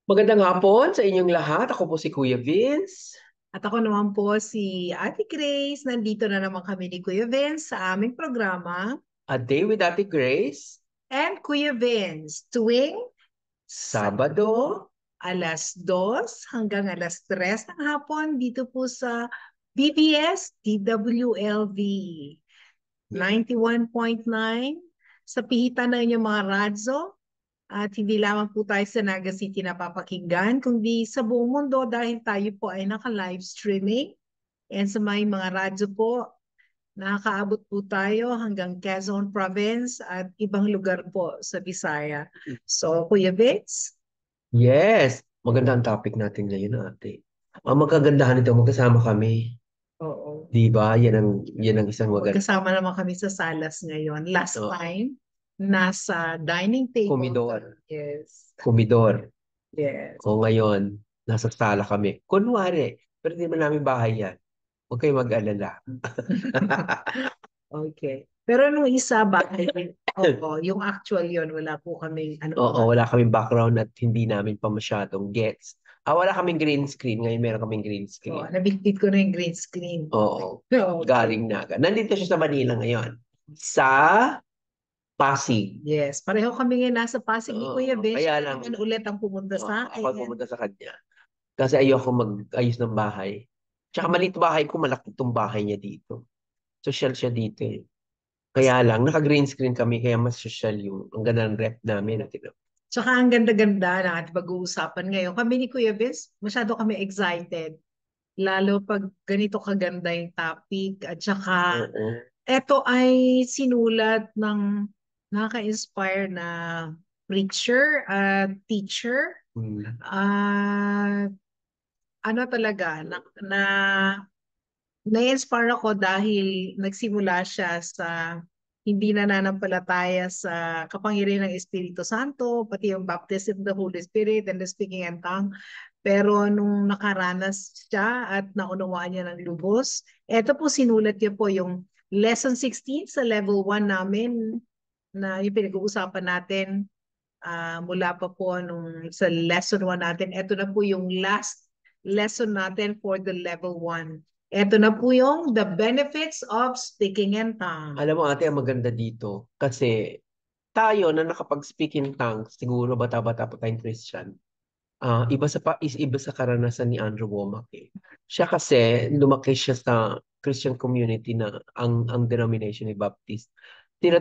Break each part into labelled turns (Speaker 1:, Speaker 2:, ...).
Speaker 1: Magandang hapon sa inyong lahat. Ako po si Kuya Vince.
Speaker 2: At ako naman po si Ate Grace. Nandito na naman kami ni Kuya Vince sa aming programa.
Speaker 1: A Day with Ate Grace.
Speaker 2: And Kuya Vince, tuwing
Speaker 1: Sabado.
Speaker 2: Sabado, alas 2 hanggang alas 3 ng hapon dito po sa BBS DWLV 91.9 sa pihitan ng inyong mga radyo. At hindi lamang po tayo sa Naga City napapakinggan, kundi sa buong mundo dahil tayo po ay naka-live streaming. And sa may mga radyo po, nakakaabot po tayo hanggang Quezon Province at ibang lugar po sa Visaya. So, Kuya Vince?
Speaker 1: Yes, magandang topic natin ngayon, ate. Ang magkagandahan nito, magkasama kami.
Speaker 2: Oo.
Speaker 1: Di ba? Yan ang isang maganda.
Speaker 2: Magkasama naman kami sa salas ngayon. Last
Speaker 1: Oh,
Speaker 2: time, nasa dining table.
Speaker 1: kumidor.
Speaker 2: Yes.
Speaker 1: Kumidor.
Speaker 2: Yes.
Speaker 1: O ngayon, nasa sala kami. Kunwari, pero di man namin bahay yan. Huwag kayo mag-alala.
Speaker 2: Okay. Pero nung isa ba, oo, yung actual yun, wala po kaming ano
Speaker 1: Oo,
Speaker 2: ba.
Speaker 1: wala kaming background at hindi namin pa masyadong gets. Wala kaming green screen. Ngayon meron kaming green
Speaker 2: Oo,
Speaker 1: screen.
Speaker 2: nabitbit ko na yung green screen.
Speaker 1: Oo.
Speaker 2: Okay.
Speaker 1: Galing Naga. Nandito siya sa Manila ngayon. Sa Pasig.
Speaker 2: Yes, pareho kami ngayon nasa Pasig ni Kuya
Speaker 1: Oo.
Speaker 2: Besh.
Speaker 1: Kaya
Speaker 2: Siya
Speaker 1: lang,
Speaker 2: naman ulit ang pumunta sa
Speaker 1: ako ay
Speaker 2: akin.
Speaker 1: pumunta sa kanya. Kasi ayoko mag-ayos ng bahay. Tsaka maliit bahay ko, malaki itong bahay niya dito. Social siya dito eh. Kaya lang, naka-green screen kami, kaya mas social yung, ang ganda ng rep namin. At,
Speaker 2: Tsaka ang ganda-ganda na ating pag-uusapan ngayon. Kami ni Kuya Besh, masyado kami excited. Lalo pag ganito kaganda yung topic. At tsaka,
Speaker 1: oo.
Speaker 2: eto ay sinulat ng nakaka-inspire na preacher at teacher.
Speaker 1: Hmm.
Speaker 2: At ano talaga, na-inspire ako dahil nagsimula siya sa hindi nananampalataya sa kapangyarihan ng Espiritu Santo, pati yung baptism of the Holy Spirit and the speaking in tongue. Pero nung nakaranas siya at naunawaan niya ng lubos, eto po sinulat niya po yung Lesson 16 sa Level 1 namin na yung pinag-uusapan natin mula pa po nung sa lesson 1 natin. Ito na po yung last lesson natin for the level 1. Ito na po yung the benefits of speaking in tongues.
Speaker 1: Alam mo ate, ang maganda dito. Kasi tayo na nakapag-speak in tongues, siguro bata-bata pa tayong Christian, iba sa karanasan ni Andrew Womack eh. Siya kasi, lumaki siya sa Christian community na ang denomination ni Baptist. Hindi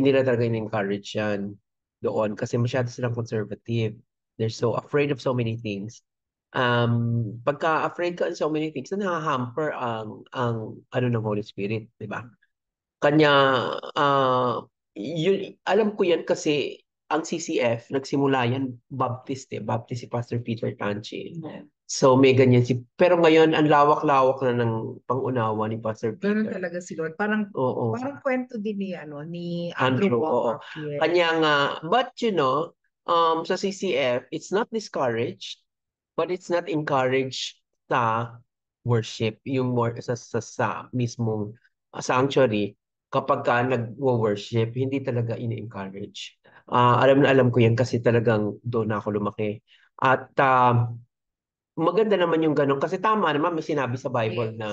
Speaker 1: nila talaga in-encourage yan doon kasi masyado silang conservative. They're so afraid of so many things. Pagka afraid ka of so many things, na nahahamper ang ano ng Holy Spirit, di ba? Kanya, alam ko yan kasi ang CCF, nagsimula yan, Baptist si Pastor Peter Tanchi. So may ganyan pero ngayon, ang lawak-lawak na ng pangunawa ni Pastor
Speaker 2: Ganun
Speaker 1: Peter.
Speaker 2: talaga siguro. Parang
Speaker 1: Oo,
Speaker 2: parang kwento din ni Andrew
Speaker 1: Andrew, oo.
Speaker 2: Womack. Yeah.
Speaker 1: Kanya nga, but sa CCF, it's not discouraged, but it's not encouraged sa worship, yung more sa mismong sanctuary, kapag ka nag-worship, hindi talaga ini-encourage. Alam na alam ko yan kasi talagang doon ako lumaki. At maganda naman yung ganun kasi tama naman may sinabi sa Bible
Speaker 2: Yes.
Speaker 1: na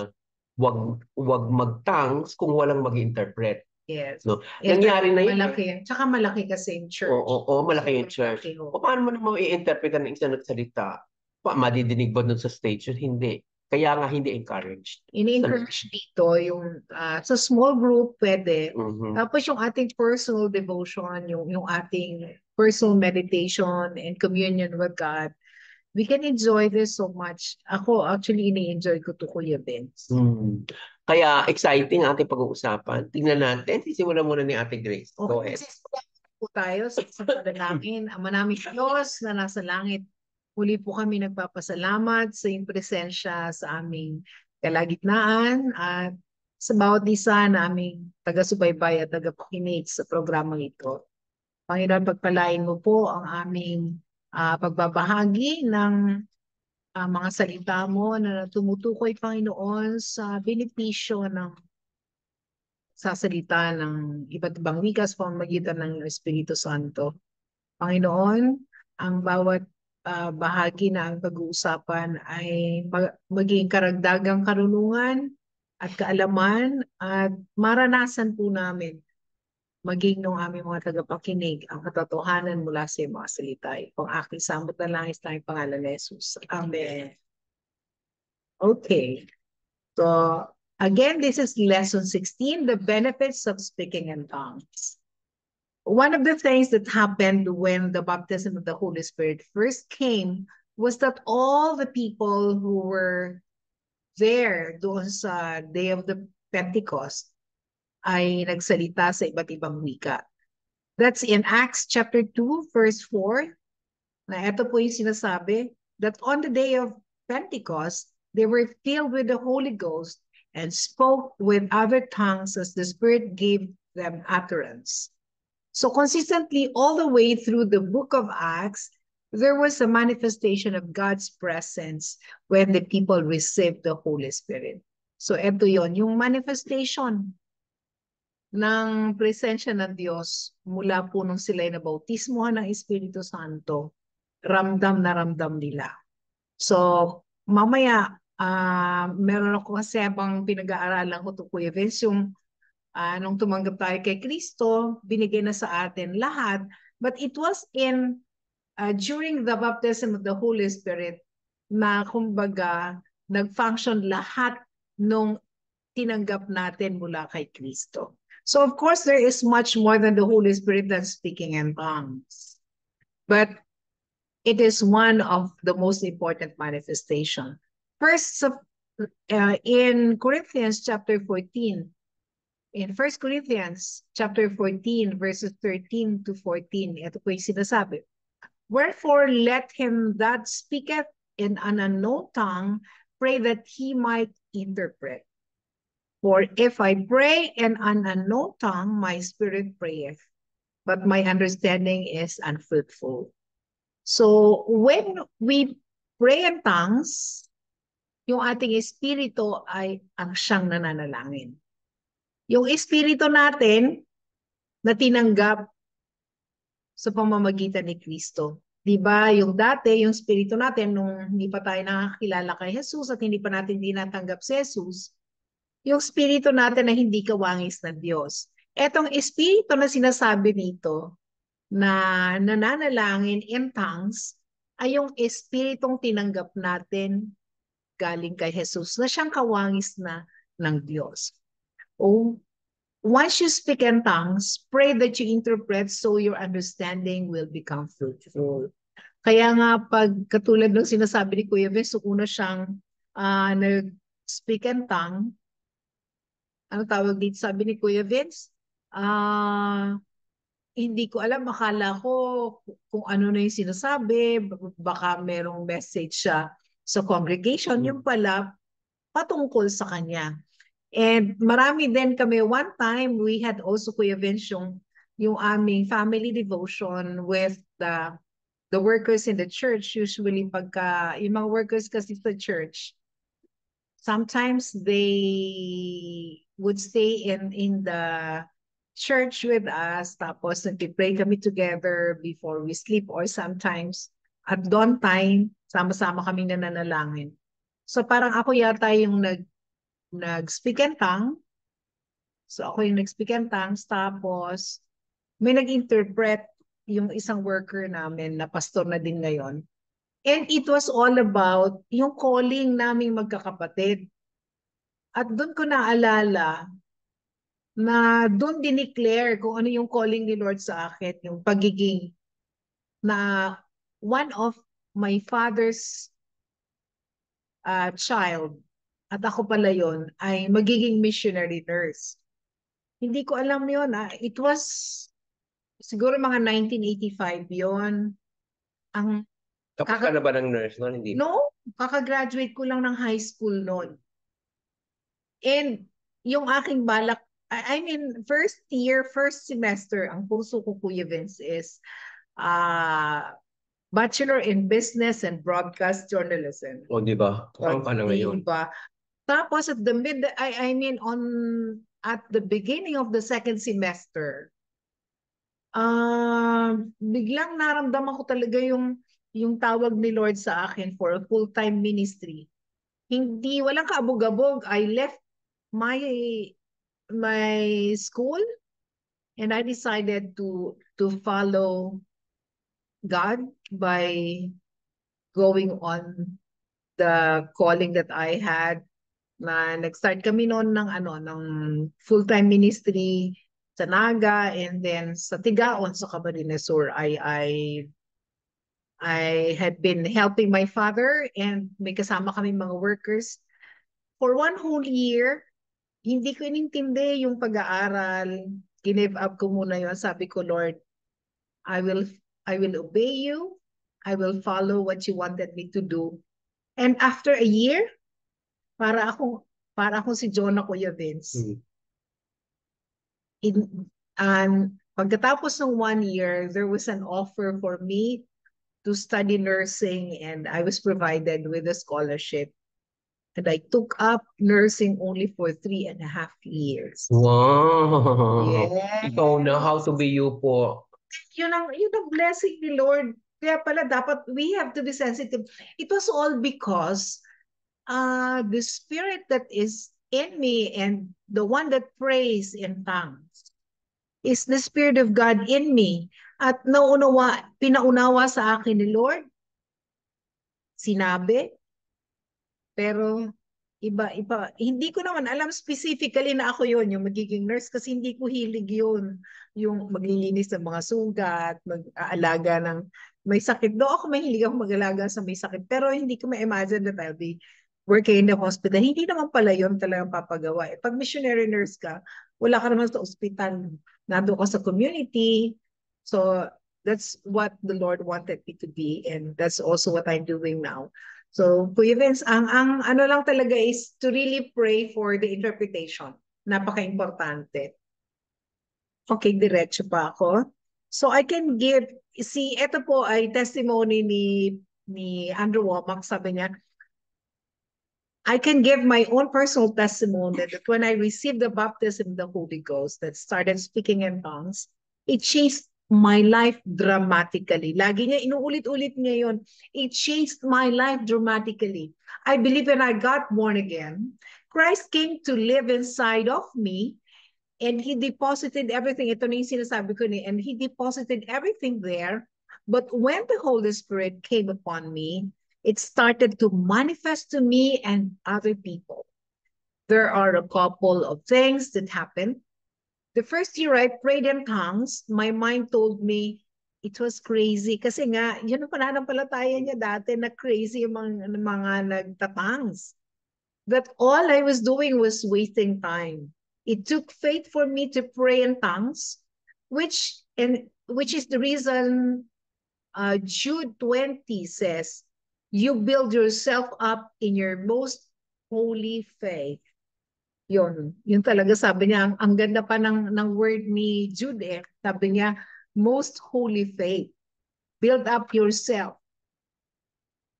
Speaker 1: wag mag-tongues kung walang mag-interpret.
Speaker 2: Yes.
Speaker 1: No?
Speaker 2: Yes,
Speaker 1: Nangyari na yun eh.
Speaker 2: malaki yan. Tsaka malaki kasi yung
Speaker 1: Oo,
Speaker 2: church.
Speaker 1: oo, malaki yung
Speaker 2: Sobrang
Speaker 1: church.
Speaker 2: laki
Speaker 1: O
Speaker 2: ho.
Speaker 1: paano mo naman i-interpret ang isang nagsalita? Madidinig ba dun sa stage yun? Hindi. Kaya nga hindi encouraged.
Speaker 2: Ini-encourage dito yung sa small group pwede.
Speaker 1: Mhm.
Speaker 2: Tapos yung ating personal devotion, yung ating personal meditation and communion with God. We can enjoy this so much. Ako actually ini-enjoy ko to Kuya Vince.
Speaker 1: Hmm. Kaya exciting ang ating pag-uusapan. Tingnan natin. Sisimulan muna ni Ate Grace. Go
Speaker 2: Okay,
Speaker 1: ahead.
Speaker 2: magsisimula po tayo sa isang panalangin. Ama naming Diyos na nasa langit, muli po kami nagpapasalamat sa iyong presensya sa aming kalagitnaan at sa bawat isa na aming taga-subaybay at taga-pakinig sa programang ito. Panginoon, pagpalain mo po ang aming pagbabahagi ng mga salita mo na tumutukoy, Panginoon, sa benepisyo ng sasalita ng iba't ibang wika sa pamamagitan ng Espiritu Santo. Panginoon, ang bawat bahagi na ang pag-uusapan ay maging karagdagang karunungan at kaalaman at maranasan po namin maging nung aming mga tagapakinig ang katotohanan mula sa mga salita. Kung aking samot na langis na ang pangalan ni Jesus. Amen. Okay. So, again, this is lesson 16, the benefits of speaking in tongues. One of the things that happened when the baptism of the Holy Spirit first came was that all the people who were there doon sa day of the Pentecost ay nagsalita sa iba't ibang wika. That's in Acts chapter 2, verse 4, na ito po yung sinasabi, that on the day of Pentecost, they were filled with the Holy Ghost and spoke with other tongues as the Spirit gave them utterance. So consistently, all the way through the book of Acts, there was a manifestation of God's presence when the people received the Holy Spirit. So ito yon, yung manifestation ng presensya ng Diyos mula po nung sila'y nabautismuhan ng Espiritu Santo, ramdam na ramdam nila. So, mamaya, meron ako kasi habang pinag-aaralan ko to Kuya Vince, yung nung tumanggap tayo kay Kristo, binigay na sa atin lahat. But it was during the baptism of the Holy Spirit na kumbaga nag-function lahat nung tinanggap natin mula kay Kristo. So of course, there is much more than the Holy Spirit than speaking in tongues. But it is one of the most important manifestation. First, in Corinthians chapter 14, in 1 Corinthians chapter 14, verses 13 to 14, ito po yung sinasabi. Wherefore, let him that speaketh in an unknown tongue pray that he might interpret. For if I pray in an unknown tongue, my spirit prayeth, but my understanding is unfruitful. So when we pray in tongues, yung ating espiritu ay ang siyang nananalangin. Yung espiritu natin na tinanggap sa pamamagitan ni Kristo. Diba, yung dati, yung espiritu natin, nung hindi pa tayo nakakilala kay Jesus at hindi pa natin tinatanggap si Jesus, yung espiritu natin na hindi kawangis ng Diyos. Etong espiritu na sinasabi nito na nananalangin in tongues ay yung espiritong tinanggap natin galing kay Jesus na siyang kawangis na ng Diyos. Oh, once you speak in tongues, pray that you interpret so your understanding will become fruitful. Kaya nga pag katulad ng sinasabi ni Kuya Vince, una siyang nag-speak in tongue, ano tawag dito, sabi ni Kuya Vince, hindi ko alam, akala ko kung ano na yung sinasabi, baka merong message siya sa congregation, yung pala patungkol sa kanya. And marami din kami, one time, we had also Kuya Vince yung aming family devotion with the workers in the church. Usually pagka, yung mga workers kasi sa church, sometimes they would stay in the church with us, tapos nag-pray kami together before we sleep, or sometimes at dawn time, sama-sama kaming nananalangin. So parang ako yata yung nag-speak in tongue. So ako yung nag-speak in tongues, tapos may nag-interpret yung isang worker namin na pastor na din ngayon. And it was all about yung calling naming magkakapatid. At doon ko naalala na doon dineclare kung ano yung calling ni Lord sa akin, yung pagiging na one of my father's child, at ako pala yon, ay magiging missionary nurse. Hindi ko alam yon. It was siguro mga 1985 yon.
Speaker 1: Tapos ka na ba ng nurse noon? Hindi.
Speaker 2: No, kakagraduate ko lang ng high school noon. And yung aking balak, I mean, first year, first semester, ang puso ko, Kuya Vince, is Bachelor in Business and Broadcast Journalism.
Speaker 1: O, di ba? Parang ka na ngayon.
Speaker 2: Diba? Tapos at the at the beginning of the second semester, biglang naramdaman ko talaga yung yung tawag ni Lord sa akin for a full-time ministry. Hindi, walang kaabog-abog. I left my my school and I decided to follow God by going on the calling that I had. Na nag-start kami noon ng ng full-time ministry sa Naga, and then sa Tigaon sa Camarines Sur. I had been helping my father, and may kasama kami mga workers for 1 whole year. Hindi ko inintindi yung pag-aaral. Give up ko muna yun. Sabi ko, Lord, I will I will obey you. I will follow what you wanted me to do. And after a year, para akong para akong si Jonah, Kuya Vince. Pagkatapos ng 1 year, there was an offer for me to study nursing, and I was provided with a scholarship. And I took up nursing only for 3.5 years.
Speaker 1: Wow!
Speaker 2: Yes.
Speaker 1: Ikaw na, how to be you po.
Speaker 2: Yun ang blessing ni Lord. Kaya pala dapat we have to be sensitive. It was all because the spirit that is in me and the one that prays in tongues is the Spirit of God in me. At pinaunawa sa akin ni Lord, sinabi, pero iba, hindi ko naman alam specifically na ako yon yung magiging nurse, kasi hindi ko hilig yun. Yung maglilinis ng mga sugat, mag-aalaga ng may sakit. Do ako mahilig ako mag-alaga sa may sakit, pero hindi ko ma-imagine that I'll be working in the hospital. Hindi naman pala yun talagang papagawa. Pag missionary nurse ka, wala ka naman sa ospital. Nando ka sa community. So that's what the Lord wanted me to be, and that's also what I'm doing now. So, Kuya Vince, ang ano lang talaga is to really pray for the interpretation. Napaka-importante. Okay, diretso pa ako. So, I can give, ito po ay testimony ni Andrew Womack. Sabi niya, I can give my own personal testimony that when I received the baptism of the Holy Ghost, that started speaking in tongues, it changed my life dramatically. Lagi niya, inuulit-ulit niya yun. It changed my life dramatically. I believe when I got born again, Christ came to live inside of me, and He deposited everything. Ito na yung sinasabi ko ni, and He deposited everything there. But when the Holy Spirit came upon me, it started to manifest to me and other people. There are a couple of things that happened. The first year I prayed in tongues, my mind told me it was crazy. Kasi nga, yun ang pananampalataya niya dati, na crazy yung mga nagtatangs. That all I was doing was wasting time. It took faith for me to pray in tongues, which is the reason Jude 20 says, you build yourself up in your most holy faith. Yun talaga sabi niya. Ang ganda pa ng word ni Jude eh. Sabi niya, most holy faith. Build up yourself.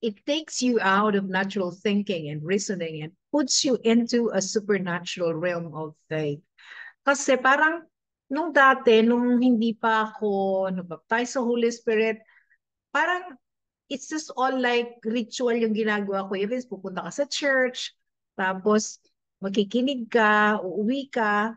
Speaker 2: It takes you out of natural thinking and reasoning and puts you into a supernatural realm of faith. Kasi parang nung dati, nung hindi pa ako nabaptize sa Holy Spirit, parang it's just all like ritual yung ginagawa ko. Even pupunta ka sa church, tapos makikinig ka, uuwi ka.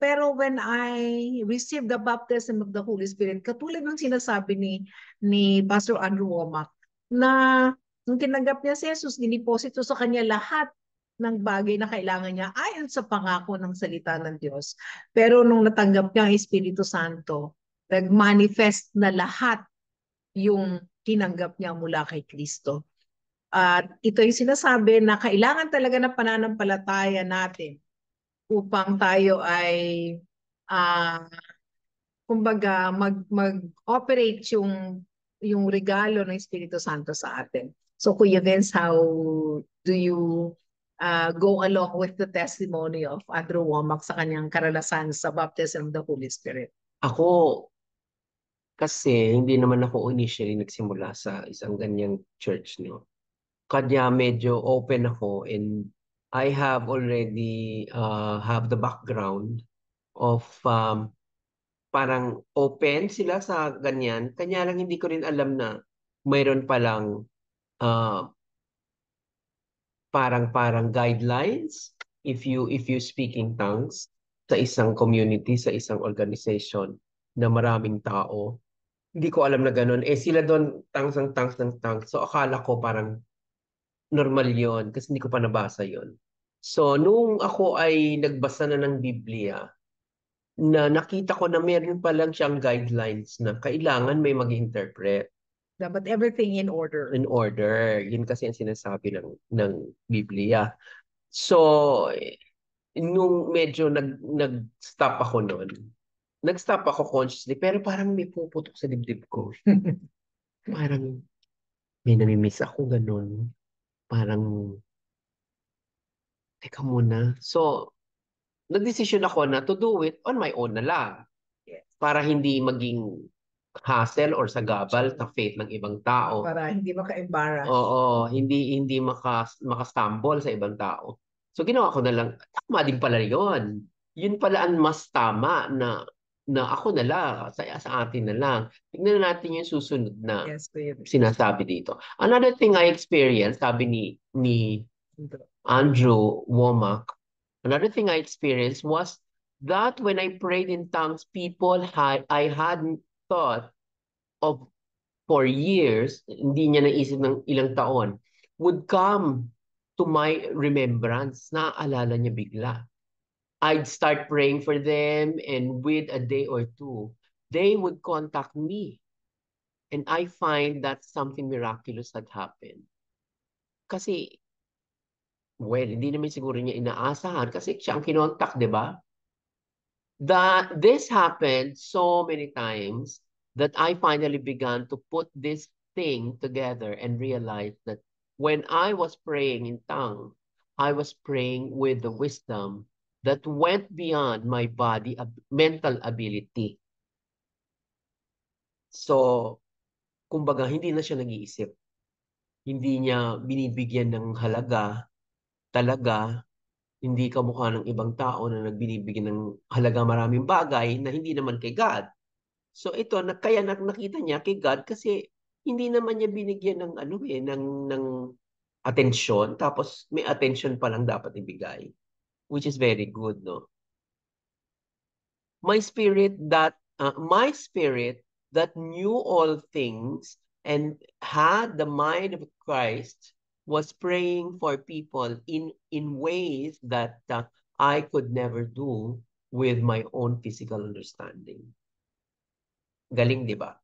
Speaker 2: Pero when I received the baptism of the Holy Spirit, katulad ng sinasabi ni Pastor Andrew Womack, na nung tinanggap niya si Jesus, diniposito sa kanya lahat ng bagay na kailangan niya ayon sa pangako ng salita ng Diyos. Pero nung natanggap niya ang Espiritu Santo, nag-manifest na lahat yung tinanggap niya mula kay Kristo. At ito yung sinasabi na kailangan talaga ng pananampalataya natin upang tayo ay kumbaga mag-operate yung regalo ng Espiritu Santo sa atin. So Kuya Vince, how do you go along with the testimony of Andrew Womack sa kanyang karanasan sa baptism of the Holy Spirit?
Speaker 1: Ako, kasi hindi naman ako initially nagsimula sa isang ganyang church, no? Kanya medyo open ako, and I have already have the background of parang open sila sa ganyan. Kanya lang hindi ko rin alam na mayroon palang uh, parang guidelines if you speak in tongues sa isang community, sa isang organization na maraming tao. Hindi ko alam na ganun. Eh sila doon tongues ng tongues ng tongues. So akala ko parang normal yon kasi hindi ko pa nabasa yon. So nung ako ay nagbasa na ng Biblia, na nakita ko na meron pa lang siyang guidelines na kailangan may mag-interpret
Speaker 2: Dapat everything in order.
Speaker 1: in order. Yun kasi ang sinasabi ng Biblia. So, nung medyo nag-stop ako noon, nag-stop ako consciously, pero parang may puputok sa dibdib ko. Parang may namimiss ako ganun. Parang, teka muna. So, nagdesisyon ako na to do it on my own na lang.
Speaker 2: Yes.
Speaker 1: Para hindi maging hassle or sagabal sa faith ng ibang tao.
Speaker 2: Para hindi maka-embarrass.
Speaker 1: Oo, hindi makastumble sa ibang tao. So ginawa ko na lang, tama din pala 'yon. Yun pala ang mas tama na ako na lang, sa atin na lang. Tingnan natin yung susunod na
Speaker 2: Yes, kuya.
Speaker 1: sinasabi dito. Another thing I experienced, sabi ni Andrew Womack, another thing I experienced was that when I prayed in tongues, I hadn't thought of for years, hindi niya naisip ng ilang taon, would come to my remembrance. Naaalala niya bigla. I'd start praying for them and with a day or two, they would contact me. And I find that something miraculous had happened. Kasi, well, hindi naman siguro niya inaasahan kasi siya ang kinontak, di ba? This happened so many times that I finally began to put this thing together and realize that when I was praying in tongues, I was praying with the wisdom that went beyond my mental ability. So, kumbaga, hindi na siya nag-iisip. Hindi niya binibigyan ng halaga talaga. Hindi kamukha ng ibang tao na nagbinibigyan ng halaga maraming bagay na hindi naman kay God. So ito kaya nakita niya kay God kasi hindi naman niya binigyan ng ng atensyon tapos may attention pa lang dapat ibigay, which is very good, no? My spirit that knew all things and had the mind of Christ was praying for people in ways that I could never do with my own physical understanding. Galing, di ba?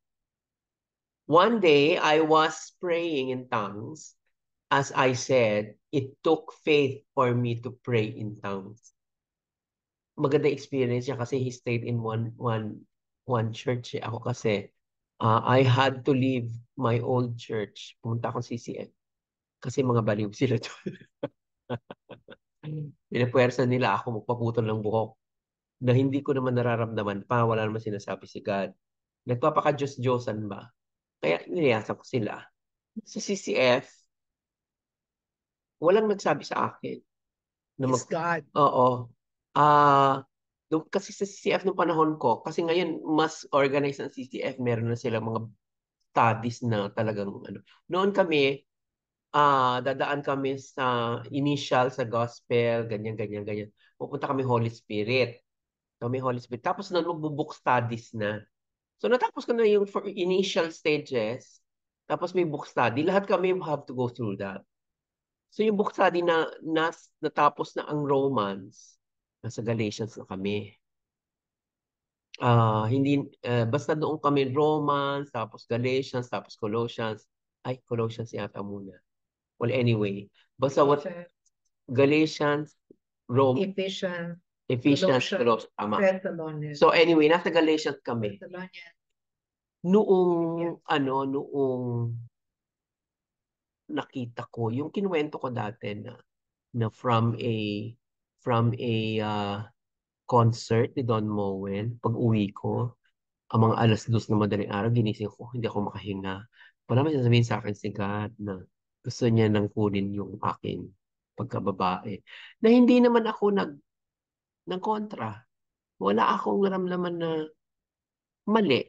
Speaker 1: One day, I was praying in tongues. As I said, it took faith for me to pray in tongues. Maganda experience niya kasi he stayed in one church. Ako kasi, I had to leave my old church. Pumunta akong CCF. Kasi mga baliw sila doon. Pinapuwersa nila ako magpaputol ng buhok na hindi ko naman nararamdaman pa. Wala naman sinasabi si God. Nagpapaka-Diyos-Diyosan ba? Kaya iniyasan ko sila. Sa CCF, walang nagsabi sa akin na
Speaker 2: It's God.
Speaker 1: Oo. Kasi sa CCF nung panahon ko, kasi ngayon mas organized ang CCF, meron na silang mga studies na talagang ano. Noon kami, dadaan kami sa initial, sa gospel, ganyan, ganyan, ganyan. Pupunta kami Holy Spirit. Kami Holy Spirit. Tapos noon magbo-book studies na. So natapos ko na yung for initial stages, tapos may book study. Lahat kami have to go through that. So yung book study natapos na ang Romans, nasa Galatians na kami. Basta doon kami Romans, tapos Galatians, tapos Colossians. Ay, Colossians yata muna. Well, anyway, basta Galatians, Ephesians, Colossians, tama.
Speaker 2: Thessalonians.
Speaker 1: So anyway, nasa Galatians kami.
Speaker 2: Thessalonians.
Speaker 1: Noong nakita ko, yung kinuwento ko dati na from a concert ni Don Moen, pag uwi ko, ang mga 2:00 na madaling araw, ginising ko, hindi ako makahinga. Wala may sasabihin sa akin si God na gusto niya nang kunin yung aking pagkababae. Na hindi naman ako ng kontra. Wala akong naramdaman na mali,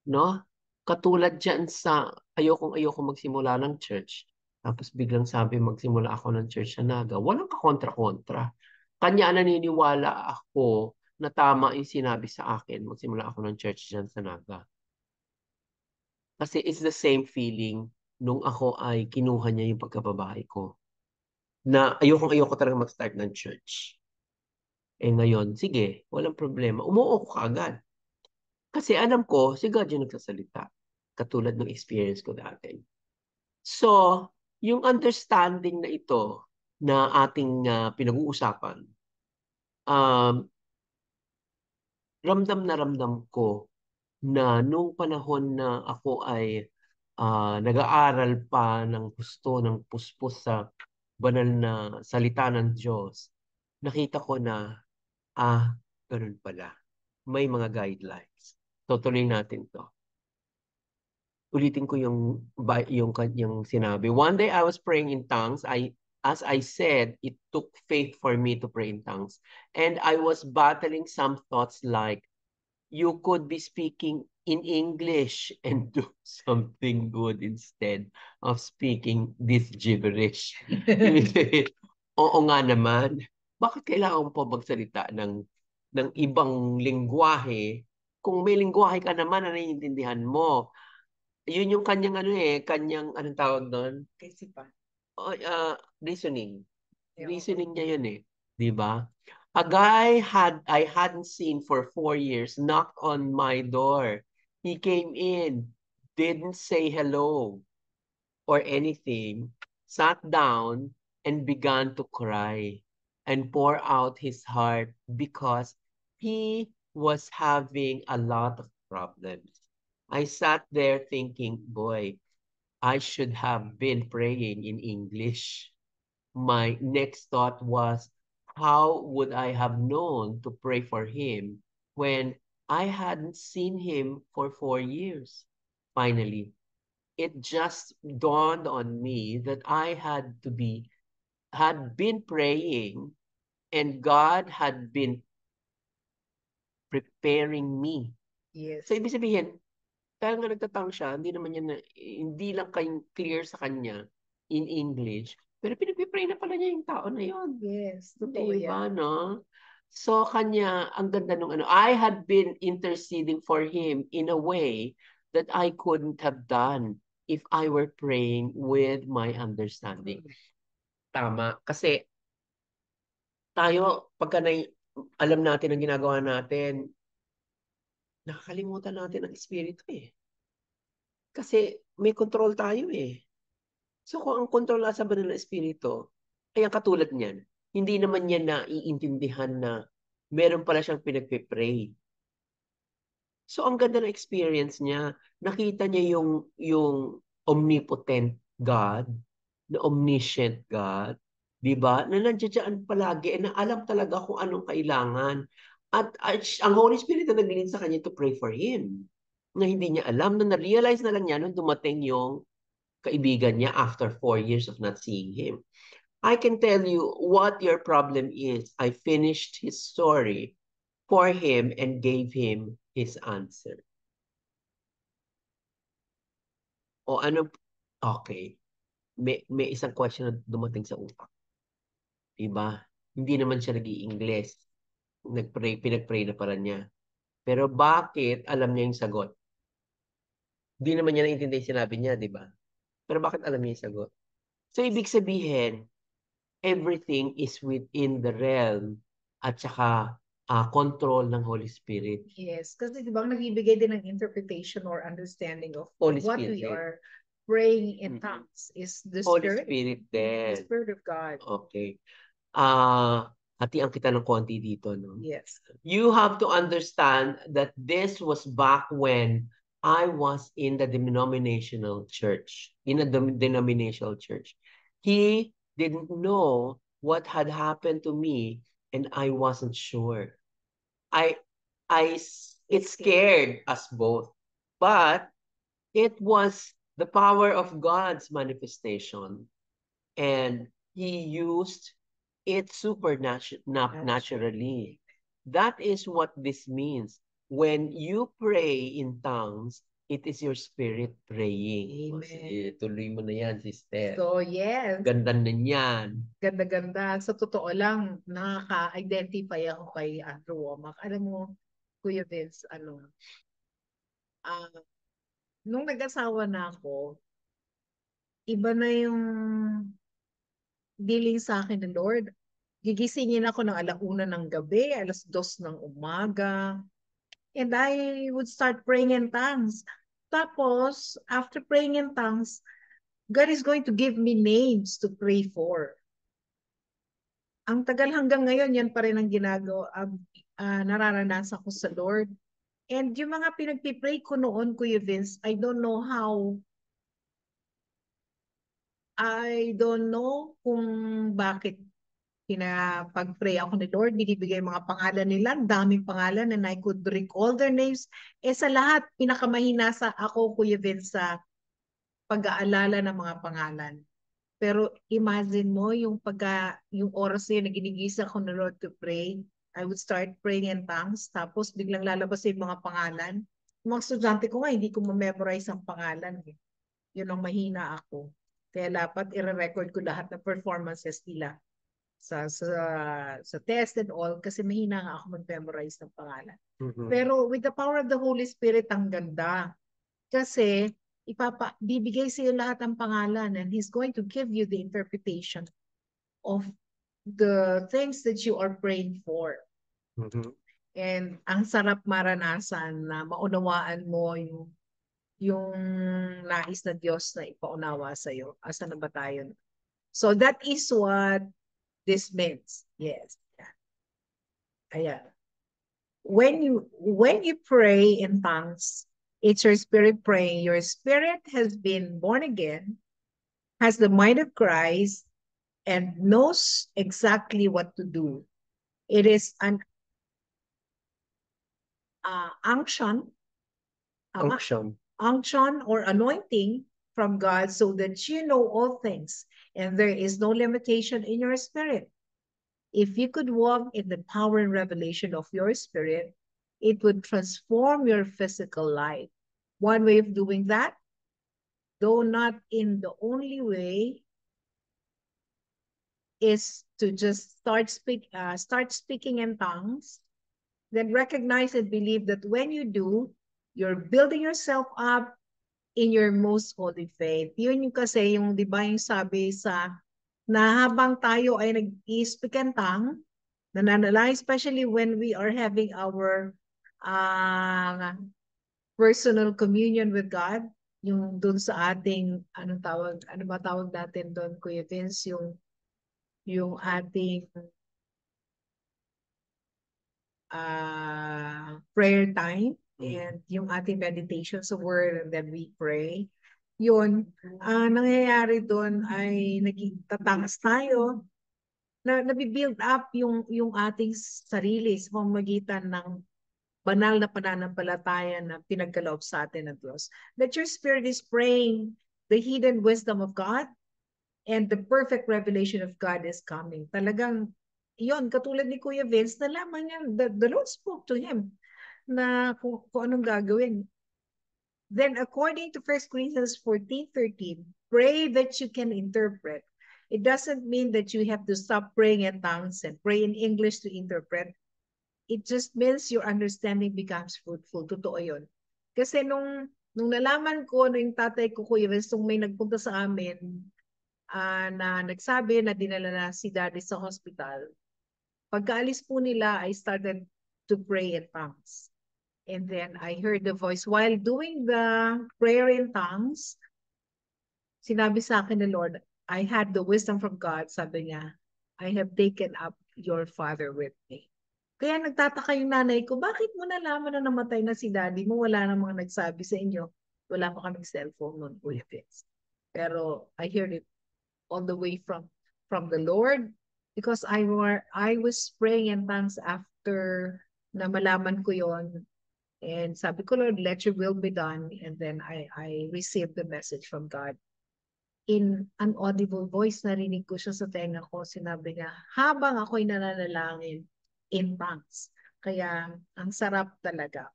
Speaker 1: no? Katulad dyan sa ayoko magsimula ng church. Tapos biglang sabi magsimula ako ng church sa Naga. Walang kakontra-kontra. Kanya naniniwala ako na tama yung sinabi sa akin. Magsimula ako ng church dyan sa Naga. Kasi it's the same feeling nung ako ay kinuha niya yung pagkababae ko. Na ayoko talaga mag-start ng church. Eh ngayon, sige, walang problema. Umuo ko agad. Kasi alam ko, si God yung nagsasalita. Katulad ng experience ko dati. So, yung understanding na ito na ating pinag-uusapan, um, ramdam ko na nung panahon na ako ay nag-aaral pa ng gusto ng puspos sa banal na salita ng Diyos, nakita ko na, ganun pala. May mga guidelines. Tutuloy natin to. Ulitin ko yung kanyang sinabi. One day I was praying in tongues. As I said, it took faith for me to pray in tongues. And I was battling some thoughts like, you could be speaking in English and do something good instead of speaking this gibberish. Ibig sabihin, oo nga naman. Bakit kailangan mo pa magsalita ng ibang lingwahe kung may lingwahe ka naman na naiintindihan mo? Yun yung kanyang anong tawag doon?
Speaker 2: Kaisipan.
Speaker 1: Reasoning.
Speaker 2: Yeah.
Speaker 1: Reasoning niya yun eh. Di ba? A guy I hadn't seen for 4 years knocked on my door. He came in, didn't say hello or anything, sat down and began to cry and pour out his heart because he was having a lot of problems. I sat there thinking, boy, I should have been praying in English. My next thought was, how would I have known to pray for him when I hadn't seen him for 4 years? Finally, it just dawned on me that I had been praying and God had been preparing me.
Speaker 2: Yes.
Speaker 1: So, ibig sabihin, dahil nga nagtatang siya, hindi lang clear sa kanya in English, pero pinag-pray na pala niya yung tao na yun.
Speaker 2: Yes, totoo
Speaker 1: Diba,
Speaker 2: yan.
Speaker 1: no? So, kanya, ang ganda nung I had been interceding for him in a way that I couldn't have done if I were praying with my understanding. Tama. Kasi, tayo, alam natin ang ginagawa natin, nakakalimutan natin ang espiritu eh. Kasi may control tayo eh. So kung ang control nasa banal na espiritu, ay ang katulad niyan, hindi naman niya naiintindihan na meron pala siyang pinagpe-pray. So ang ganda ng experience niya, nakita niya yung omnipotent God, the omniscient God, 'di ba? Na nandiyan palagi na alam talaga kung anong kailangan. At ang Holy Spirit na nag-lead sa kanya to pray for him. Na hindi niya alam, na na-realize na lang niya nung dumating yung kaibigan niya after 4 years of not seeing him. I can tell you what your problem is. I finished his story for him and gave him his answer. O ano, okay. May isang question na dumating sa utak. Diba? Hindi naman siya nag-i-English. Pinag-pray na pala niya. Pero bakit alam niya yung sagot? Hindi naman niya naintindihan yung sinabi niya, di ba? Pero bakit alam niya yung sagot? So, ibig sabihin, everything is within the realm at saka control ng Holy Spirit.
Speaker 2: Yes, kasi di ba nagbibigay din ng interpretation or understanding of
Speaker 1: Holy
Speaker 2: what
Speaker 1: Spirit
Speaker 2: we
Speaker 1: din.
Speaker 2: are praying in tongues is the
Speaker 1: Holy
Speaker 2: Spirit,
Speaker 1: Spirit
Speaker 2: the
Speaker 1: din.
Speaker 2: Spirit of God.
Speaker 1: Okay. Hatian kita ng konti dito, no?
Speaker 2: Yes.
Speaker 1: You have to understand that this was back when I was in the denominational church, in a denominational church. He didn't know what had happened to me, and I wasn't sure. I, it scared us both, but it was the power of God's manifestation, and He used it supernaturally. That is what this means. When you pray in tongues, It is your spirit praying.
Speaker 2: Amen.
Speaker 1: Sige, tuloy mo na yan, sister.
Speaker 2: So, yes.
Speaker 1: Ganda na yan.
Speaker 2: Ganda-ganda. Sa totoo lang, nakaka-identify ako kay Andrew Womack. Alam mo, Kuya Vince, nung nag-asawa na ako, iba na yung dealing sa akin ng Lord. Gigisingin ako ng 1:00 ng gabi, 2:00 ng umaga. And I would start praying in tongues. Tapos, after praying in tongues, God is going to give me names to pray for. Ang tagal hanggang ngayon, yan pa rin ang ginagawa, nararanasan ko sa Lord. And yung mga pinagpipray ko noon, Kuya Vince, I don't know kung bakit pinapag-pray ako ni Lord, binibigay mga pangalan nila, daming pangalan and I could recall their names. Sa lahat, pinakamahina sa ako, Kuya Vince, sa pag-aalala ng mga pangalan. Pero imagine mo yung yung oras na ginigisa ko na Lord to pray, I would start praying in tongues, tapos biglang lalabas yung mga pangalan. Yung mga estudyante ko nga, hindi ko ma-memorize ang pangalan. Yun ang mahina ako. Kaya dapat i-record ko lahat ng performances nila sa test and all kasi mahina nga ako mag-memorize ng pangalan. Pero with the power of the Holy Spirit, ang ganda. Kasi bibigay sa iyo lahat ng pangalan and He's going to give you the interpretation of the things that you are praying for. And ang sarap maranasan na maunawaan mo yung nais na Diyos na ipaunawa sa iyo. Asa na ba tayo? So that is what this means. Yes. Ayan. When you pray in tongues, it's your spirit praying. Your spirit has been born again, has the mind of Christ, and knows exactly what to do. It is an unction or anointing from God so that you know all things and there is no limitation in your spirit. If you could walk in the power and revelation of your spirit, it would transform your physical life. One way of doing that, though not in the only way, is to just start speaking in tongues, then recognize and believe that when you do, you're building yourself up in your most holy faith. Yun yung kasi yung, di ba, yung sabi na habang tayo ay nag-i-speak in tongue, nananalangin, especially when we are having our personal communion with God, yung dun sa ating, ano ba tawag natin doon, Kuya Vince, yung ating prayer time and yung ating meditation sa word and then we pray. Yun, nangyayari doon ay naging tatangas tayo, na nabibuild up yung ating sarili sa pamamagitan ng banal na pananampalataya na pinagkaloob sa atin ng Diyos. That your spirit is praying the hidden wisdom of God and the perfect revelation of God is coming. Talagang, yon katulad ni Kuya Vince, nalaman niya, the Lord spoke to him na kung anong gagawin. Then according to 1 Corinthians 14:13, pray that you can interpret. It doesn't mean that you have to stop praying in tongues and pray in English to interpret. It just means your understanding becomes fruitful. Totoo yun. Kasi nung nalaman ko, yung tatay ko, Kuya Vince, nung may nagpunta sa amin, na nagsabi na dinala na si daddy sa hospital, pagkaalis po nila, I started to pray in tongues. And then I heard the voice. While doing the prayer in tongues, sinabi sa akin ni Lord, I had the wisdom from God. Sabi niya, I have taken up your father with me. Kaya nagtataka yung nanay ko, bakit mo nalaman na namatay na si daddy mo? Wala namang nagsabi sa inyo. Wala pa kaming cellphone noon, Kuya Vince. Pero I heard it all the way from the Lord because I was praying in tongues after na malaman ko yon. And sabi ko, Lord, let your will be done. And then I received the message from God. In an audible voice, narinig ko siya sa tenga ko. Sinabi niya, habang ako'y nananalangin in tongues. Kaya ang sarap talaga.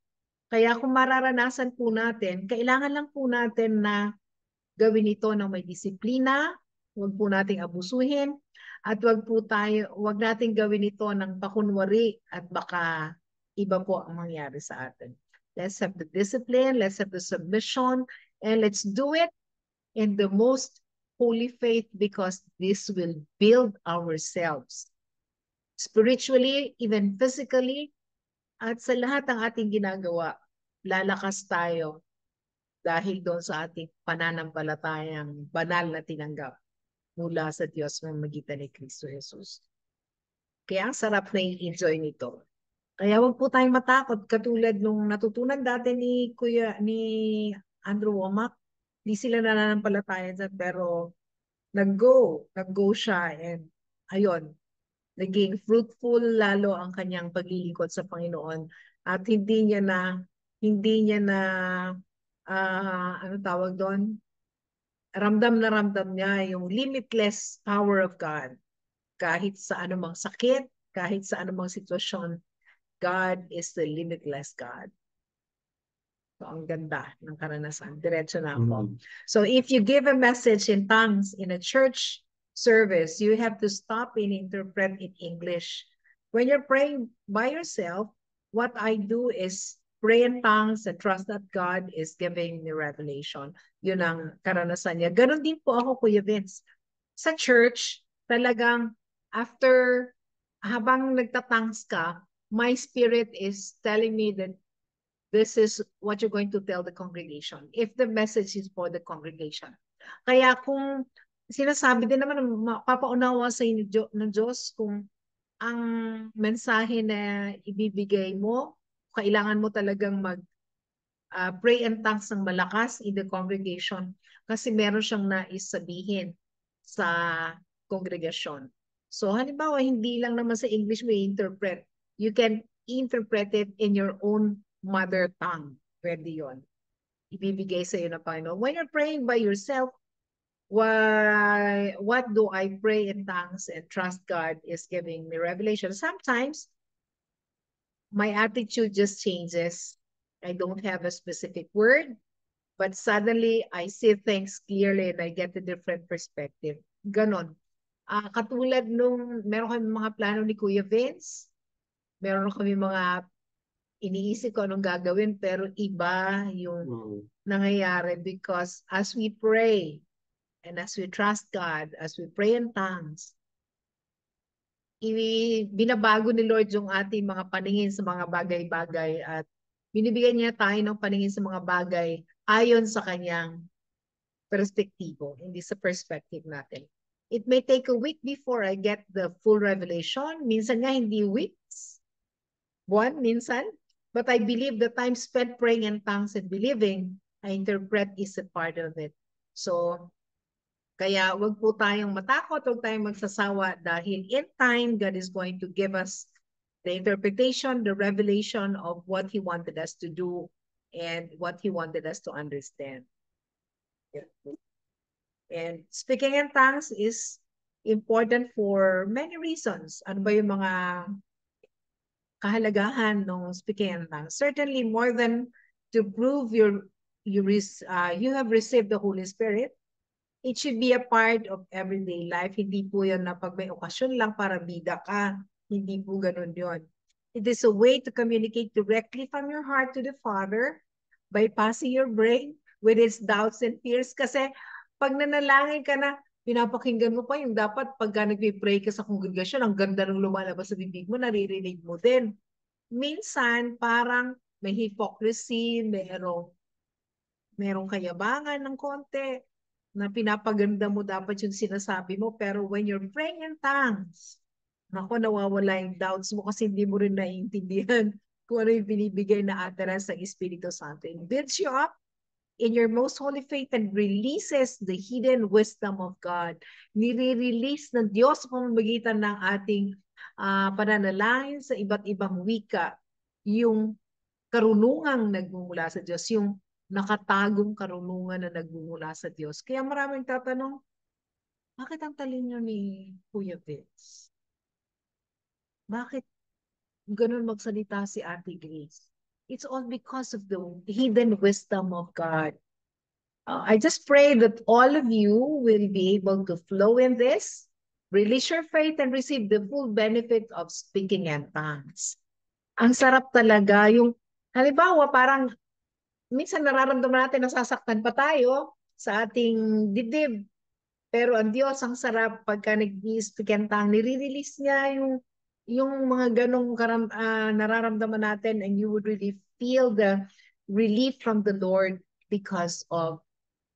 Speaker 2: Kaya kung mararanasan po natin, kailangan lang po natin na gawin ito ng may disiplina, huwag po nating abusuhin, at huwag nating gawin ito ng pakunwari at baka iba po ang mangyari sa atin. Let's have the discipline, let's have the submission, and let's do it in the most holy faith because this will build ourselves spiritually, even physically, at sa lahat ng ating ginagawa, lalakas tayo dahil doon sa ating pananampalatayang banal na tinanggap mula sa Diyos ng magitan ni Kristo Jesus. Kaya ang sarap na i-enjoy nito. Kaya wag po tayong matakot katulad nung natutunan dati ni Andrew Womack. Hindi sila nananampalataya dyan pero nag-go siya and ayun, naging fruitful lalo ang kanyang paglilingkod sa Panginoon at hindi niya na ano tawag doon, ramdam na ramdam niya yung limitless power of God. Kahit sa anumang sakit, kahit sa anumang sitwasyon, God is the limitless God. So, ang ganda ng karanasan. Diretso na ako. So, if you give a message in tongues in a church service, you have to stop and interpret in English. When you're praying by yourself, what I do is pray in tongues and trust that God is giving me revelation. Yun ang karanasan niya. Ganon din po ako, Kuya Vince. Sa church, talagang habang nagtatangs ka, my spirit is telling me that this is what you're going to tell the congregation if the message is for the congregation. Kaya kung sinasabi din naman, mapapaunawa sa inyo ng Diyos kung ang mensahe na ibibigay mo, kailangan mo talagang pray and tongues ng malakas in the congregation kasi meron siyang nais sabihin sa kongregasyon. So halimbawa, hindi lang naman sa English may interpret. You can interpret it in your own mother tongue. Pwede yun. Ibibigay sa iyo ng Panginoon. When you're praying by yourself, what do I pray in tongues and trust God is giving me revelation? Sometimes, my attitude just changes. I don't have a specific word, but suddenly I see things clearly and I get a different perspective. Ganon. Katulad nung meron kami mga plano ni Kuya Vince, meron kami mga iniisip ko anong gagawin pero iba yung nangyayari because as we pray and as we trust God, as we pray in tongues, binabago ni Lord yung ating mga paningin sa mga bagay-bagay at binibigyan niya tayo ng paningin sa mga bagay ayon sa kanyang perspektibo, hindi sa perspective natin. It may take a week before I get the full revelation. Minsan nga hindi weeks, buwan minsan. But I believe the time spent praying in tongues and believing, I interpret is a part of it. So, kaya wag po tayong matakot, wag tayong magsasawa dahil in time, God is going to give us the interpretation, the revelation of what He wanted us to do and what He wanted us to understand. And speaking in tongues is important for many reasons. Ano ba yung mga kahalagahan ng speaking in tongues? Certainly more than to prove you have received the Holy Spirit. It should be a part of everyday life. Hindi po yan na pag may okasyon lang para bida ka. Hindi po ganun yun. It is a way to communicate directly from your heart to the Father, bypassing your brain with its doubts and fears. Kasi pag nanalangin ka na, pinapakinggan mo pa yung dapat pagka nagpipray ka sa kongregasyon, ang ganda ng lumalabas sa bibig mo, naririnig mo din. Minsan, parang may hypocrisy, merong kayabangan ng konti, na pinapaganda mo dapat yung sinasabi mo. Pero when you're praying in tongues, naku, nawawala yung doubts mo kasi hindi mo rin naiintindihan kung ano yung binibigay na utterance ng Espiritu Santo. It builds you up in your most holy faith and releases the hidden wisdom of God. Nire-release ng Diyos sa pamamagitan ng ating pananalangin sa iba't ibang wika yung karunungang nagmumula sa Diyos, yung nakatagong karunungan na nagmumula sa Diyos. Kaya maraming tatanong, bakit ang talino ni Kuya Vince? Bakit ganun magsalita si Ate Grace? it's all because of the hidden wisdom of God. I just pray that all of you will be able to flow in this, release your faith, and receive the full benefit of speaking in tongues. Ang sarap talaga yung, halimbawa, parang minsan nararamdaman natin nasasaktan pa tayo sa ating dibdib. Pero ang Diyos, ang sarap pagka nag-i-speak in tongue, nire-release niya yung mga ganong nararamdaman natin, and you would really feel the relief from the Lord because of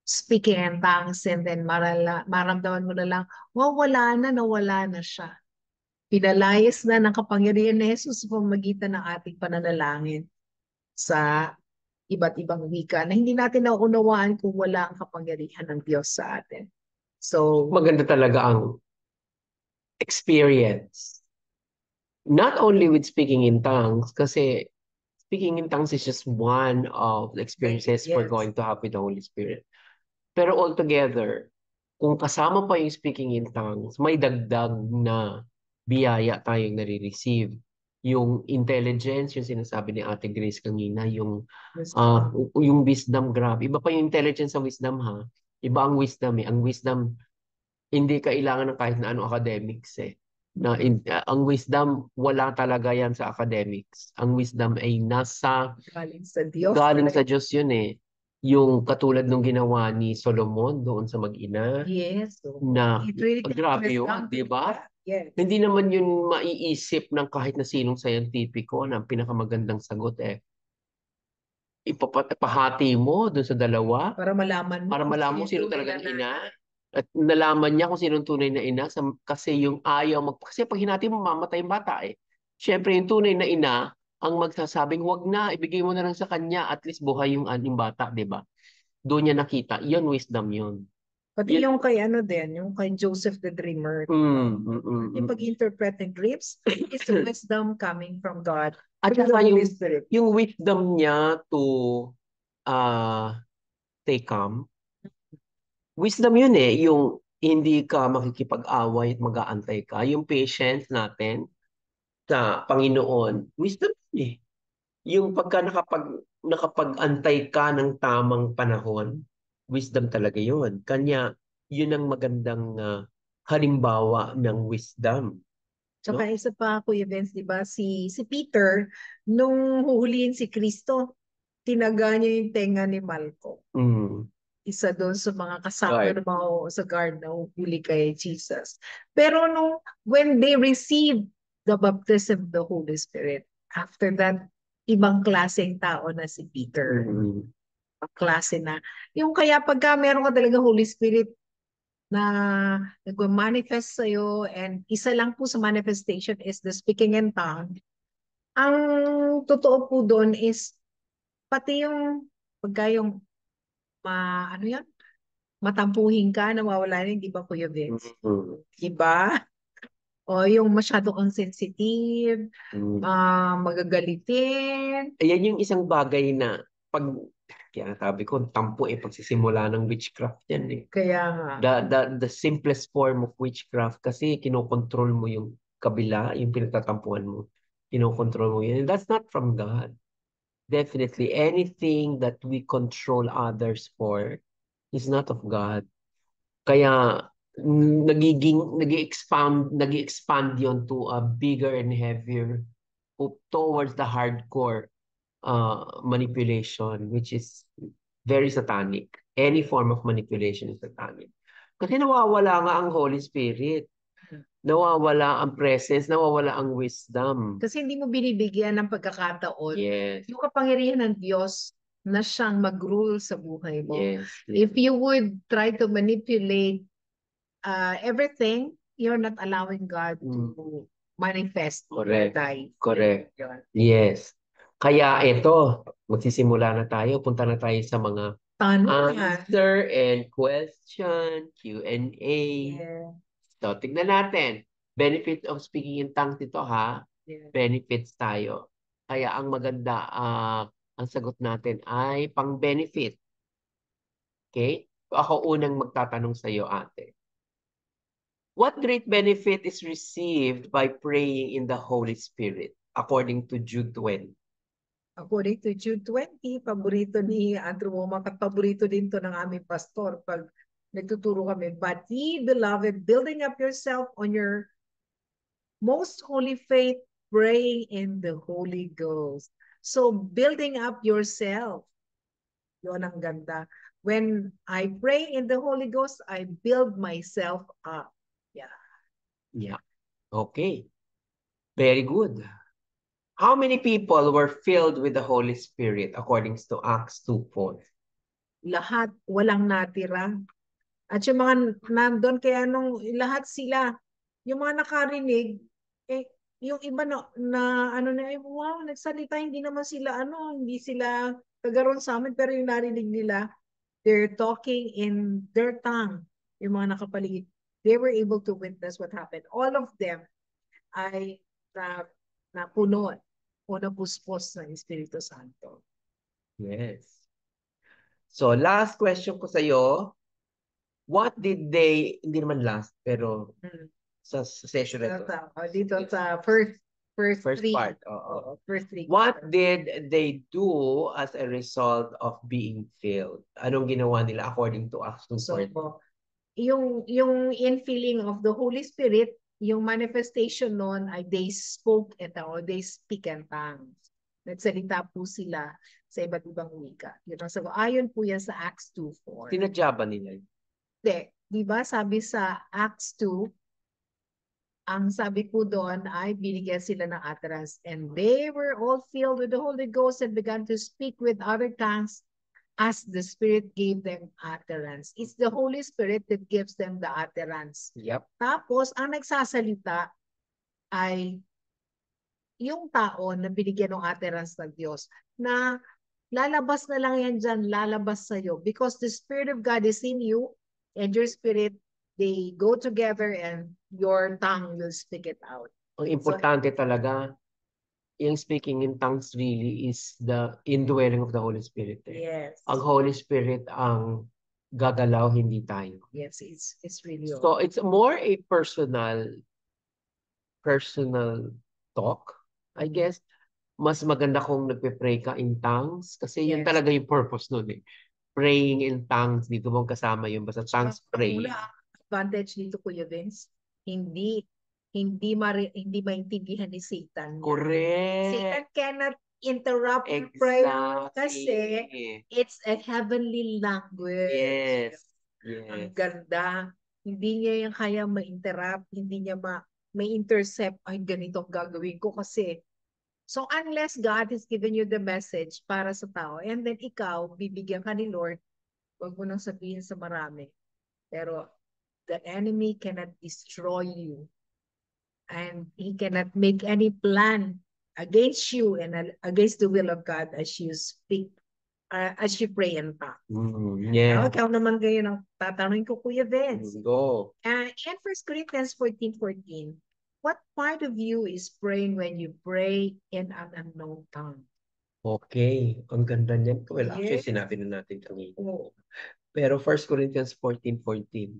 Speaker 2: speaking in tongues, and then maramdaman mo na lang, nawala na siya. Pinalayas na ng kapangyarihan ni Jesus sa pamamagitan ng ating pananalangin sa iba't ibang wika na hindi natin nauunawaan kung wala ang kapangyarihan ng Diyos sa atin. So,
Speaker 1: Maganda talaga ang experience. Not only with speaking in tongues, kasi speaking in tongues is just one of the experiences we're
Speaker 2: Yes.
Speaker 1: going to have with the Holy Spirit. Pero altogether, kung kasama pa yung speaking in tongues, may dagdag na biyaya tayong nare-receive. Yung intelligence, yung sinasabi ni Ate Grace kanina, yung wisdom, grabe. Iba pa yung intelligence sa wisdom, ha? Iba ang wisdom, eh. Ang wisdom, hindi kailangan ng kahit na ano academics, eh. Ang wisdom, wala talaga yan sa academics. Ang wisdom ay
Speaker 2: galing sa Diyos.
Speaker 1: galing sa Diyos yun, eh. Yung katulad nung ginawa ni Solomon doon sa mag-ina,
Speaker 2: Yes. So,
Speaker 1: na
Speaker 2: it really
Speaker 1: grabe
Speaker 2: takes
Speaker 1: yun,
Speaker 2: wisdom
Speaker 1: di ba?
Speaker 2: Yes.
Speaker 1: Hindi naman yun maiisip ng kahit na sinong scientifico na ang pinakamagandang sagot, eh. Ipapahati mo doon sa dalawa
Speaker 2: Para malaman
Speaker 1: mo sino
Speaker 2: yung tunay
Speaker 1: talagang
Speaker 2: na
Speaker 1: ina. At nalaman niya kung sino tunay na ina kasi yung kasi pag hinati mo, mamatay yung bata, eh. Siyempre, yung tunay na ina ang magsasabing, wag na, ibigay mo na lang sa kanya, at least buhay yung bata, di ba? Doon niya nakita. Yun, wisdom yun.
Speaker 2: Pati
Speaker 1: Yan.
Speaker 2: yung kay yung kay Joseph the Dreamer. Yung pag-interpret ng dreams is the wisdom coming from God.
Speaker 1: At
Speaker 2: From
Speaker 1: saka
Speaker 2: the Holy Spirit.
Speaker 1: yung wisdom niya to stay calm. Wisdom yun, eh. Yung hindi ka makikipag-away at mag-aantay ka. Yung patience natin sa Panginoon. Wisdom yun, eh. Yung pagka nakapag-antay ka ng tamang panahon, wisdom talaga yun. Kanya, yun ang magandang halimbawa ng wisdom.
Speaker 2: Tsaka isa pa, Kuya Vince, di ba, si Peter, nung huhulihin si Kristo, tinaga niya yung tenga ni Malco. Isa doon sa mga kasama ng mga sa guard na huli kay Jesus. Pero when they received the baptism of the Holy Spirit, after that, ibang klaseng tao na si Peter. Klase na. Yung kaya pagka meron ka talaga Holy Spirit na nag-manifest sa'yo, and isa lang po sa manifestation is the speaking in tongue. Ang totoo po doon is pati yung pagka yung ano yan? Matampuhin ka, nawawala rin, di ba, Kuya Vince? Di ba? O yung masyado kang sensitive, magagalitin.
Speaker 1: Ayan yung isang bagay na kaya sabi ko, tampo, pagsisimula ng witchcraft yan, eh.
Speaker 2: Kaya nga.
Speaker 1: The simplest form of witchcraft kasi kinokontrol mo yung kabila, yung pinagtatampuhan mo. Kinokontrol mo yun. And that's not from God. Definitely, anything that we control others for is not of God. Kaya nag-expand yon to a bigger and heavier towards the hardcore manipulation, which is very satanic. Any form of manipulation is satanic. Kasi nawawala nga ang Holy Spirit. Nawawala ang presence, nawawala ang wisdom.
Speaker 2: Kasi hindi mo binibigyan ng pagkakataon.
Speaker 1: Yes.
Speaker 2: Yung kapangyarihan ng Diyos na siyang mag-rule sa buhay mo.
Speaker 1: Yes.
Speaker 2: If you would try to manipulate everything, you're not allowing God to manifest in your life.
Speaker 1: Correct. Yes. Kaya ito, magsisimula na tayo. Punta na tayo sa mga answer and question, Q&A. Yeah. So, tignan natin. Benefit of speaking in tongues ito, ha? Yeah. Benefits tayo. Kaya ang maganda, ang sagot natin ay pang-benefit. Okay? Ako unang magtatanong sa iyo, ate. What great benefit is received by praying in the Holy Spirit, according to Jude 20?
Speaker 2: According to Jude 20, paborito ni Andrew Womack at paborito din to ng aming pastor pag nagtuturo kami. But ye, beloved, building up yourself on your most holy faith, praying in the Holy Ghost. So, building up yourself, yun ang ganda. When I pray in the Holy Ghost, I build myself up. Yeah.
Speaker 1: Yeah. Okay. Very good. How many people were filled with the Holy Spirit according to Acts 2:4?
Speaker 2: Lahat, walang natira. At yung mga nandun, kaya nung lahat sila, yung mga nakarinig, eh, yung iba na ano na, eh, wow, nagsalita, hindi naman sila, hindi sila kagaroon sa amin, pero yung narinig nila, they're talking in their tongue, yung mga nakapaligid. They were able to witness what happened. All of them ay napuno o napuspos ng Espiritu Santo.
Speaker 1: Yes. So, last question ko sa'yo. What did they, hindi naman last, pero sa session na ito.
Speaker 2: Dito sa first three.
Speaker 1: Part. Oo.
Speaker 2: First three.
Speaker 1: What did they do as a result of being filled? Anong ginawa nila according to Acts 2:4?
Speaker 2: So, yung infilling of the Holy Spirit, yung manifestation nun ay they spoke or they speak in tongues. Nagsalita po sila sa iba't ibang wika. Yun ang sabi. Ayon po yan sa Acts 2:4.
Speaker 1: Sinadya ba nila?
Speaker 2: Hindi. Di ba sabi sa Acts 2, ang sabi po doon ay binigyan sila ng utterance. And they were all filled with the Holy Ghost and began to speak with other tongues as the Spirit gave them utterance. It's the Holy Spirit that gives them the utterance.
Speaker 1: Yep.
Speaker 2: Tapos, ang nagsasalita ay yung tao na binigyan ng utterance ng Diyos na lalabas na lang yan dyan, lalabas sa'yo. Because the Spirit of God is in you and your spirit, they go together and your tongue will speak it out.
Speaker 1: Ang importante talaga, yung speaking in tongues really is the indwelling of the Holy Spirit.
Speaker 2: Yes.
Speaker 1: Ang Holy Spirit ang gagalaw, hindi tayo.
Speaker 2: Yes, it's really
Speaker 1: So it's more a personal talk, I guess. Mas maganda kung nagpe-pray ka in tongues kasi yun
Speaker 2: Yes.
Speaker 1: talaga yung purpose nun eh. Praying in tongues, dito mong kasama yung basta tongues praying.
Speaker 2: Advantage dito, Kuya Vince, hindi maintindihan ni Satan.
Speaker 1: Correct.
Speaker 2: Satan cannot interrupt your prayer kasi it's a heavenly language.
Speaker 1: Yes.
Speaker 2: Ang ganda. Hindi niya yung kaya ma-interrupt, hindi niya may intercept, ay ganito ang gagawin ko kasi. So unless God has given you the message para sa tao, and then ikaw, bibigyan ka ni Lord, wag mo nang sabihin sa marami. Pero the enemy cannot destroy you. And he cannot make any plan against you and against the will of God as you speak, as you pray and talk.
Speaker 1: Yeah.
Speaker 2: Ikaw naman kayo ng tatanungin ko, Kuya Vince.
Speaker 1: Go.
Speaker 2: In 1 Corinthians 14:14, what part of you is praying when you pray in an unknown tongue?
Speaker 1: Okay. Ang ganda niyan. Well, actually,
Speaker 2: Yes.
Speaker 1: sinabi na natin kanina.
Speaker 2: Oh.
Speaker 1: Pero 1 Corinthians 14:14.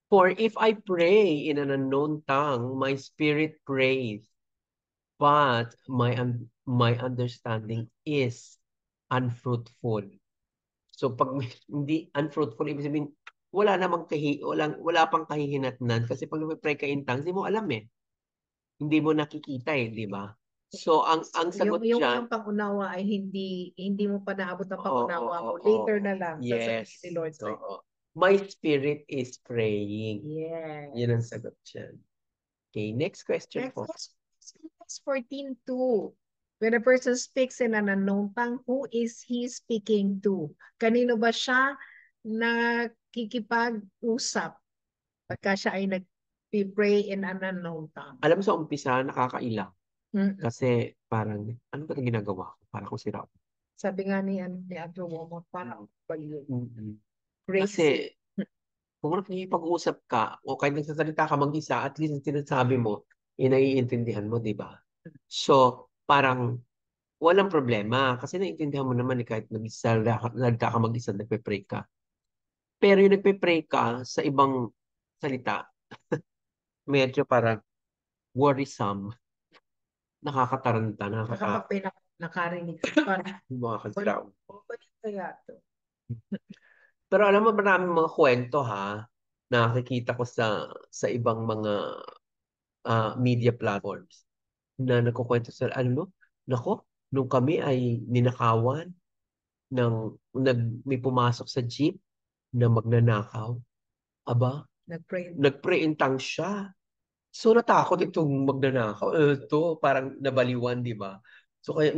Speaker 1: For if I pray in an unknown tongue, my spirit prays, but my understanding is unfruitful. So pag hindi unfruitful, ibig sabihin wala pang kahihinatnan kasi pag nagpe-pray ka in tongues, hindi mo alam eh. Hindi mo nakikita eh, di ba? So ang sagot diyan,
Speaker 2: yung pangunawa ay hindi mo pa naabot ng pangunawa mo. Later na lang.
Speaker 1: Yes.
Speaker 2: Sasabihin ni Lord sa'yo.
Speaker 1: My spirit is praying.
Speaker 2: Yes.
Speaker 1: Yun ang sagot dyan. Okay, next question po.
Speaker 2: Next 14:2. When a person speaks in an unknown tongue, who is he speaking to? Kanino ba siya nakikipag-usap pagka siya ay nag-pray in an unknown tongue?
Speaker 1: Alam mo sa umpisa, nakakailang. Kasi parang, ano ba itong ginagawa ko? Parang kung sira.
Speaker 2: Sabi nga ni Andrew Womack, parang ba yun?
Speaker 1: Kasi, kung nakikipag-usap ka, o kahit nagsasalita ka mag-isa, at least ang sinasabi mo, naiintindihan mo, di ba? So, parang, walang problema. Kasi naiintindihan mo naman kahit nagsalita ka mag-isa, nagpe-pray ka. Pero yung nagpe-pray ka sa ibang salita, medyo parang worrisome, nakakataranta,
Speaker 2: nakarinig ka. Parang,
Speaker 1: Yung mga ka-ground.
Speaker 2: balik kaya to.
Speaker 1: Pero alam mo, maraming mga kwento ha, nakikita ko sa ibang mga media platforms na nagkukwento sa, ano mo, nako, nung kami ay ninakawan ng, may pumasok sa jeep na magnanakaw. Aba,
Speaker 2: Nag-pray.
Speaker 1: nagpre-intang siya. So natakot itong magnanakaw. Ito, parang nabaliwan, di ba? So kaya,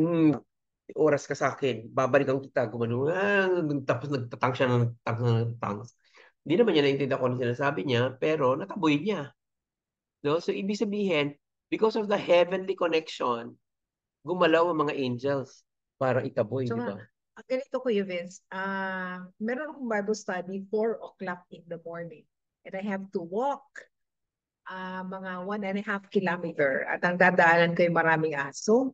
Speaker 1: oras ka sa akin, babalikan kita, gumano, tapos nagtatang siya ng nagtatang. Hindi naman niya naintindihan kung ano sinasabi niya, pero nataboy niya. No? So, ibig sabihin, because of the heavenly connection, gumalaw ang mga angels para itaboy,
Speaker 2: So,
Speaker 1: di ba?
Speaker 2: ganito Kuya Vince, meron akong Bible study 4 o'clock in the morning. And I have to walk mga 1.5 kilometer. At ang dadaanan ko yung maraming aso.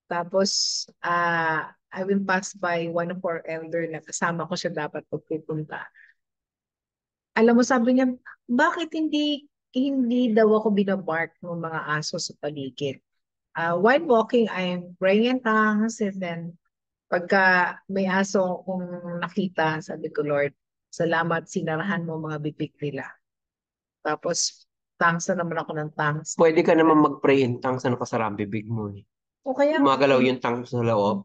Speaker 2: Tapos, I will pass by one of our elder na kasama ko siya dapat pagpupunta. Alam mo, sabi niya, bakit hindi daw ako binabark ng mga aso sa paligid? While walking, I'm praying in tongues, and then pagka may aso kung nakita, sabi ko, Lord, salamat, sinarahan mo mga bibig nila. Tapos, tongues na naman ako ng tongues.
Speaker 1: Pwede ka naman mag-pray in tongues na nakasara ang bibig mo. Eh.
Speaker 2: O kaya,
Speaker 1: Gumagalaw yung tongues sa loob.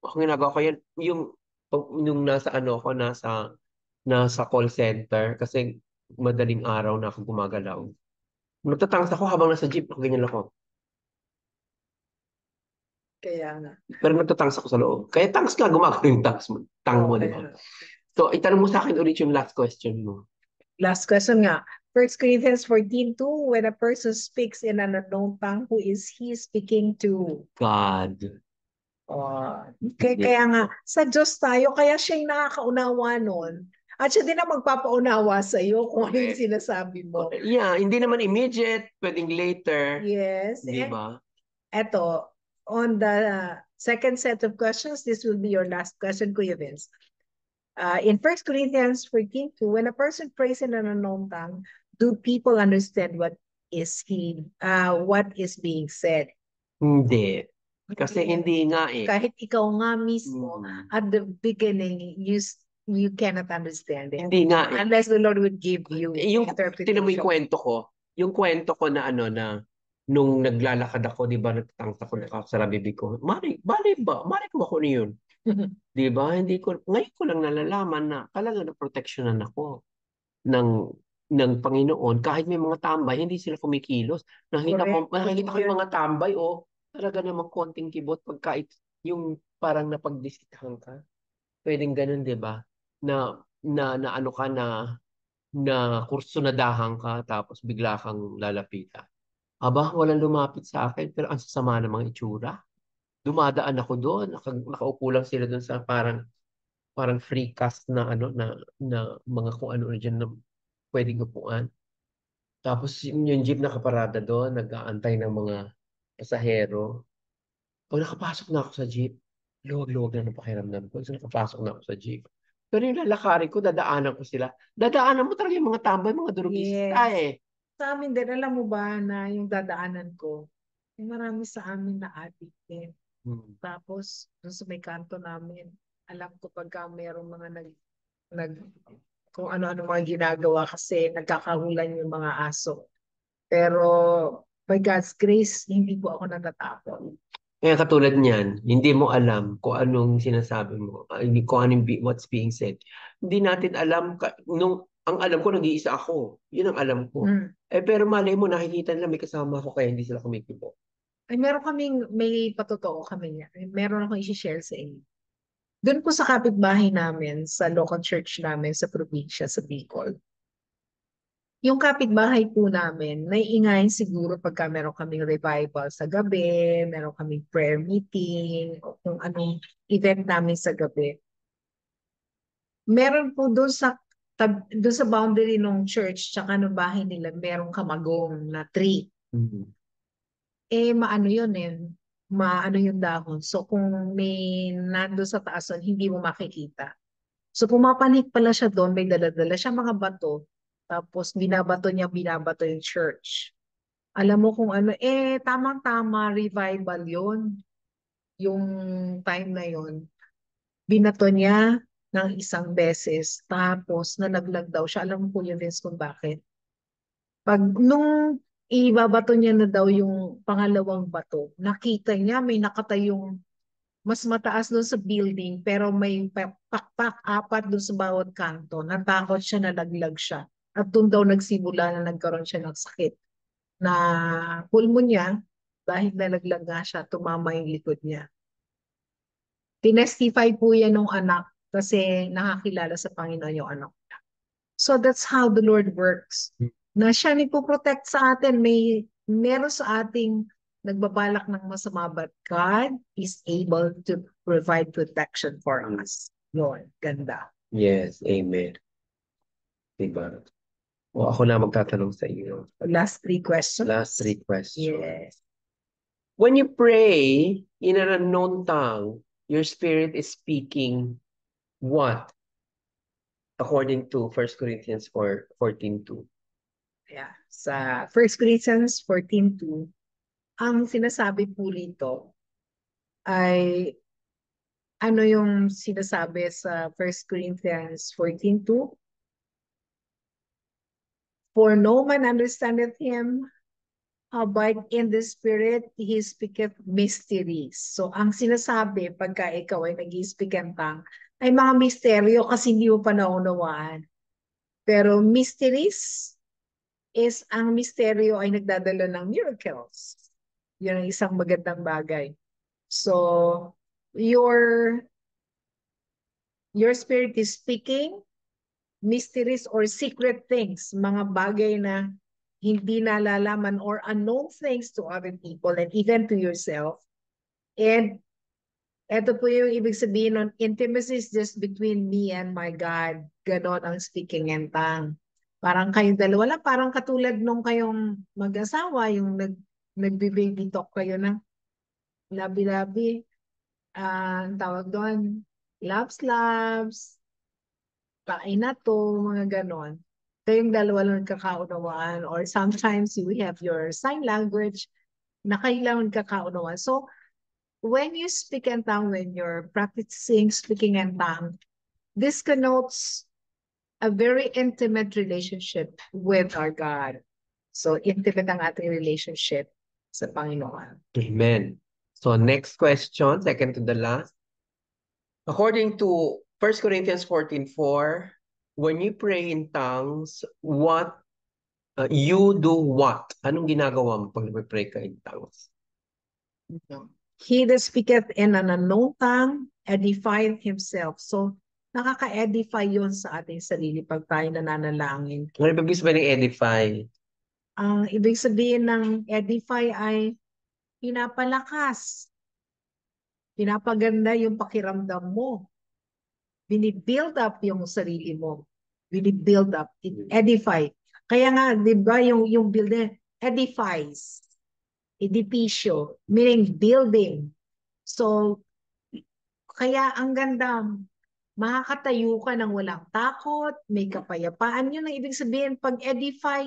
Speaker 1: Ako ginagawa ko yan, yung nasa ano ko, nasa call center, kasi madaling araw na ako gumagalaw. Nagtatangs ako habang nasa jeep, ganyan ako.
Speaker 2: kaya nga.
Speaker 1: Pero nagtatangs ako sa loob. Kaya tangs ka, gumagalaw yung tangs mo, mo, di ba? So, itanong mo sa akin ulit yung last question mo.
Speaker 2: Last question nga. 1 Corinthians 14:2, when a person speaks in an unknown tongue, who is he speaking to?
Speaker 1: God.
Speaker 2: Kaya nga, sa Diyos tayo, kaya siya yung nakakaunawa nun. At siya din ang magpapaunawa sa iyo kung ano yung sinasabi mo.
Speaker 1: Yeah, hindi naman immediate, pwedeng later.
Speaker 2: Yes.
Speaker 1: Di ba?
Speaker 2: Eto, on the second set of questions, this will be your last question, Kuya Vince. In 1 Corinthians 14:2, when a person prays in an unknown tongue, do people understand what is being said?
Speaker 1: Hindi. Kasi hindi nga eh.
Speaker 2: Kahit ikaw nga mismo, at the beginning, you cannot understand it.
Speaker 1: Hindi nga eh.
Speaker 2: Unless the Lord would give you interpretation.
Speaker 1: Tinan mo yung kwento ko. Yung kwento ko na ano na nung naglalakad ako, di ba, nagtatangos ako, nakakasara bibig ko. Mari ko ba kung ano yun? Di ba? Ngayon ko lang nalalaman na talaga na proteksyonan ako ng Panginoon. Kahit may mga tambay, hindi sila kumikilos. Nakikita ko yung mga tambay, talaga namang konting kibot yung parang napagdisitahan ka. Pwedeng ganun, di ba? Na ano ka na kursunadahan ka tapos bigla kang lalapitan. Aba, walang lumapit sa akin pero ang sasama ng mga itsura. Dumadaan ako doon, nakaupo lang sila doon sa parang free cast na ano na mga kung ano diyan na pwedeng upuan. Tapos yung jeep nakaparada doon, nag-aantay ng mga pasahero. Pag nakapasok na ako sa jeep, luwag-luwag na ng pakiramdam ko. So nakapasok na ako sa jeep. Pero yung lalakarin ko, dadaanan ko sila. Dadaanan mo talaga yung mga tambay, mga durugista eh.
Speaker 2: Sa amin din, alam mo ba na yung dadaanan ko, marami sa amin na addict din. Tapos, dun sa may kanto namin, alam ko pagka mayroong mga kung ano-ano mga ginagawa kasi nagkakahulan yung mga aso. Pero, by God's grace, hindi po ako natatapon.
Speaker 1: Kaya katulad niyan, hindi mo alam kung anong sinasabi mo, kung anong what's being said. Hindi natin alam, ang alam ko, nag-iisa ako. Yun ang alam ko. Pero malay mo, nakikita nila may kasama ako kaya hindi sila kumikibo.
Speaker 2: Ay, may patotoo kami niya. Meron akong i-share sa inyo. Doon po sa kapitbahay namin, sa local church namin sa probinsya, sa Bicol. Yung kapitbahay po namin, naiingayin siguro pagka meron kaming revival sa gabi, meron kaming prayer meeting, o kung anong event namin sa gabi. Meron po doon sa boundary ng church tsaka ng bahay nila, merong kamagong na tree. Maano yun maano yung dahon. So kung may nando sa taas hindi mo makikita. So pumapanik pala siya doon, may dala-dala siya mga bato. Tapos binabato yung church. Alam mo kung ano, tamang-tama, revival yun. yung time na yon, binato niya ng isang beses, tapos nalaglag daw siya. Alam mo po yun, Vince, kung bakit? Pag nung ibabato niya na daw yung pangalawang bato, nakita niya may nakatayong mas mataas doon sa building, pero may pakpak apat doon sa bawat kanto. Natakot siya, nalaglag siya. At doon daw nagsimula na nagkaroon siya ng sakit na pulmonya dahil nalaglag nga siya, tumama yung likod niya. Tinestify po yan ng anak kasi nakakilala sa Panginoon yung anak. So that's how the Lord works. Na siya nagpo-protect sa atin. Meron sa ating nagbabalak ng masama, but God is able to provide protection for us. Yun, ganda.
Speaker 1: Yes, amen. Diba? O ako na magtatanong sa iyo.
Speaker 2: Last 3 questions.
Speaker 1: Last 3 questions.
Speaker 2: Yes.
Speaker 1: When you pray in an unknown tongue, your spirit is speaking what? According to 1 Corinthians 14:2.
Speaker 2: Yeah. Sa 1 Corinthians 14:2, ang sinasabi po rito ay ano yung sinasabi sa 1 Corinthians 14:2? For no man understandeth him, but in the Spirit, He speaketh mysteries. So, ang sinasabi pagka ikaw ay nag-i-speak ang tongue, ay mga misteryo kasi hindi mo pa naunawaan. Pero mysteries is, ang misteryo ay nagdadala ng miracles. Yun ang isang magandang bagay. So, your spirit is speaking mysteries or secret things, mga bagay na hindi nalalaman or unknown things to other people and even to yourself. And ito po yung ibig sabihin ng intimacy is just between me and my God. Ganon ang speaking in tongue. Parang kayong dalawa lang, parang katulad nung kayong mag-asawa, yung nagbe-baby talk kayo na labi-labi. Ang tawag doon, loves, pain na to, mga ganon. Kayong dalawa lang kakaunawaan, or sometimes we have your sign language na kailangan kakaunawaan. So, when you speak in tongue, when you're practicing speaking in tongue, this connotes a very intimate relationship with our God. So, intimate ang ating relationship sa Panginoon.
Speaker 1: Amen. So next question, second to the last. According to 1 Corinthians 14:4, when you pray in tongues, what you do what? Anong ginagawa mo pag nag-pray ka in tongues?
Speaker 2: He that speaketh in an unknown tongue edifieth himself. So, nakaka-edify yun sa ating sarili pag tayo nananalangin.
Speaker 1: Ano ibig sabihin ng edify?
Speaker 2: Ang ibig sabihin ng edify ay pinapalakas, pinapaganda yung pakiramdam mo, binibuild up yung sarili mo, binibuild up, edify. Kaya nga, di ba, yung building, edifies, edificio, meaning building. So, kaya ang ganda, makakatayo ka ng walang takot, may kapayapaan. Yun ang ibig sabihin, pag na-edify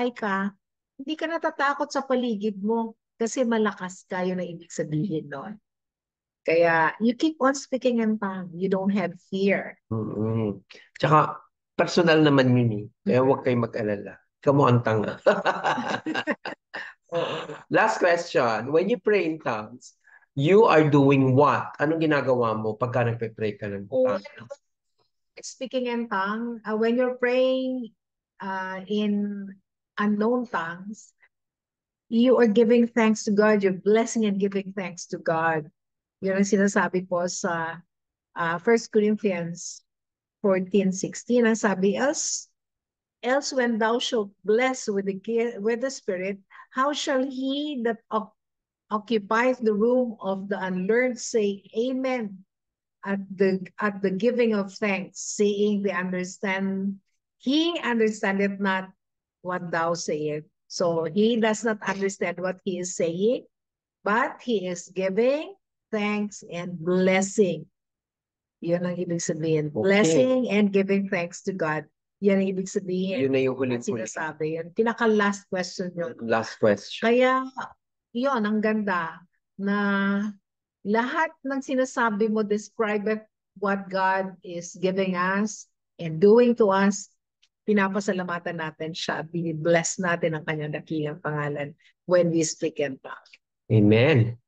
Speaker 2: ka, hindi ka natatakot sa paligid mo kasi malakas ka, yun ang ibig sabihin nun. Kaya, you keep on speaking in tongue. You don't have fear.
Speaker 1: Mm-hmm. Tsaka, personal naman yun eh. Kaya huwag kayong mag-alala. Kamu ang tanga. Last question. When you pray in tongues, you are doing what? Anong ginagawa mo pagka nagpe-pray ka ng tongues?
Speaker 2: Speaking in tongue, when you're praying in unknown tongues, you are giving thanks to God. You're blessing and giving thanks to God. Yun ang sinasabi po sa 1 Corinthians 14:16. Ang sabi, else when thou shalt bless with the Spirit, how shall he that occupies the room of the unlearned say amen at the giving of thanks, saying he understandeth not what thou sayest. So he does not understand what he is saying, but he is giving thanks and blessing. Yun ang ibig sabihin.
Speaker 1: Okay.
Speaker 2: Blessing and giving thanks to God. Yan ang ibig sabihin.
Speaker 1: Yun na yung huling
Speaker 2: sinasabi. Yun. Pinaka-last question yun.
Speaker 1: Last question.
Speaker 2: Kaya, yun, ang ganda. na lahat ng sinasabi mo describe what God is giving us and doing to us. Pinapasalamatan natin siya. Binibless natin ang kanyang dakilang pangalan when we speak and talk.
Speaker 1: Amen.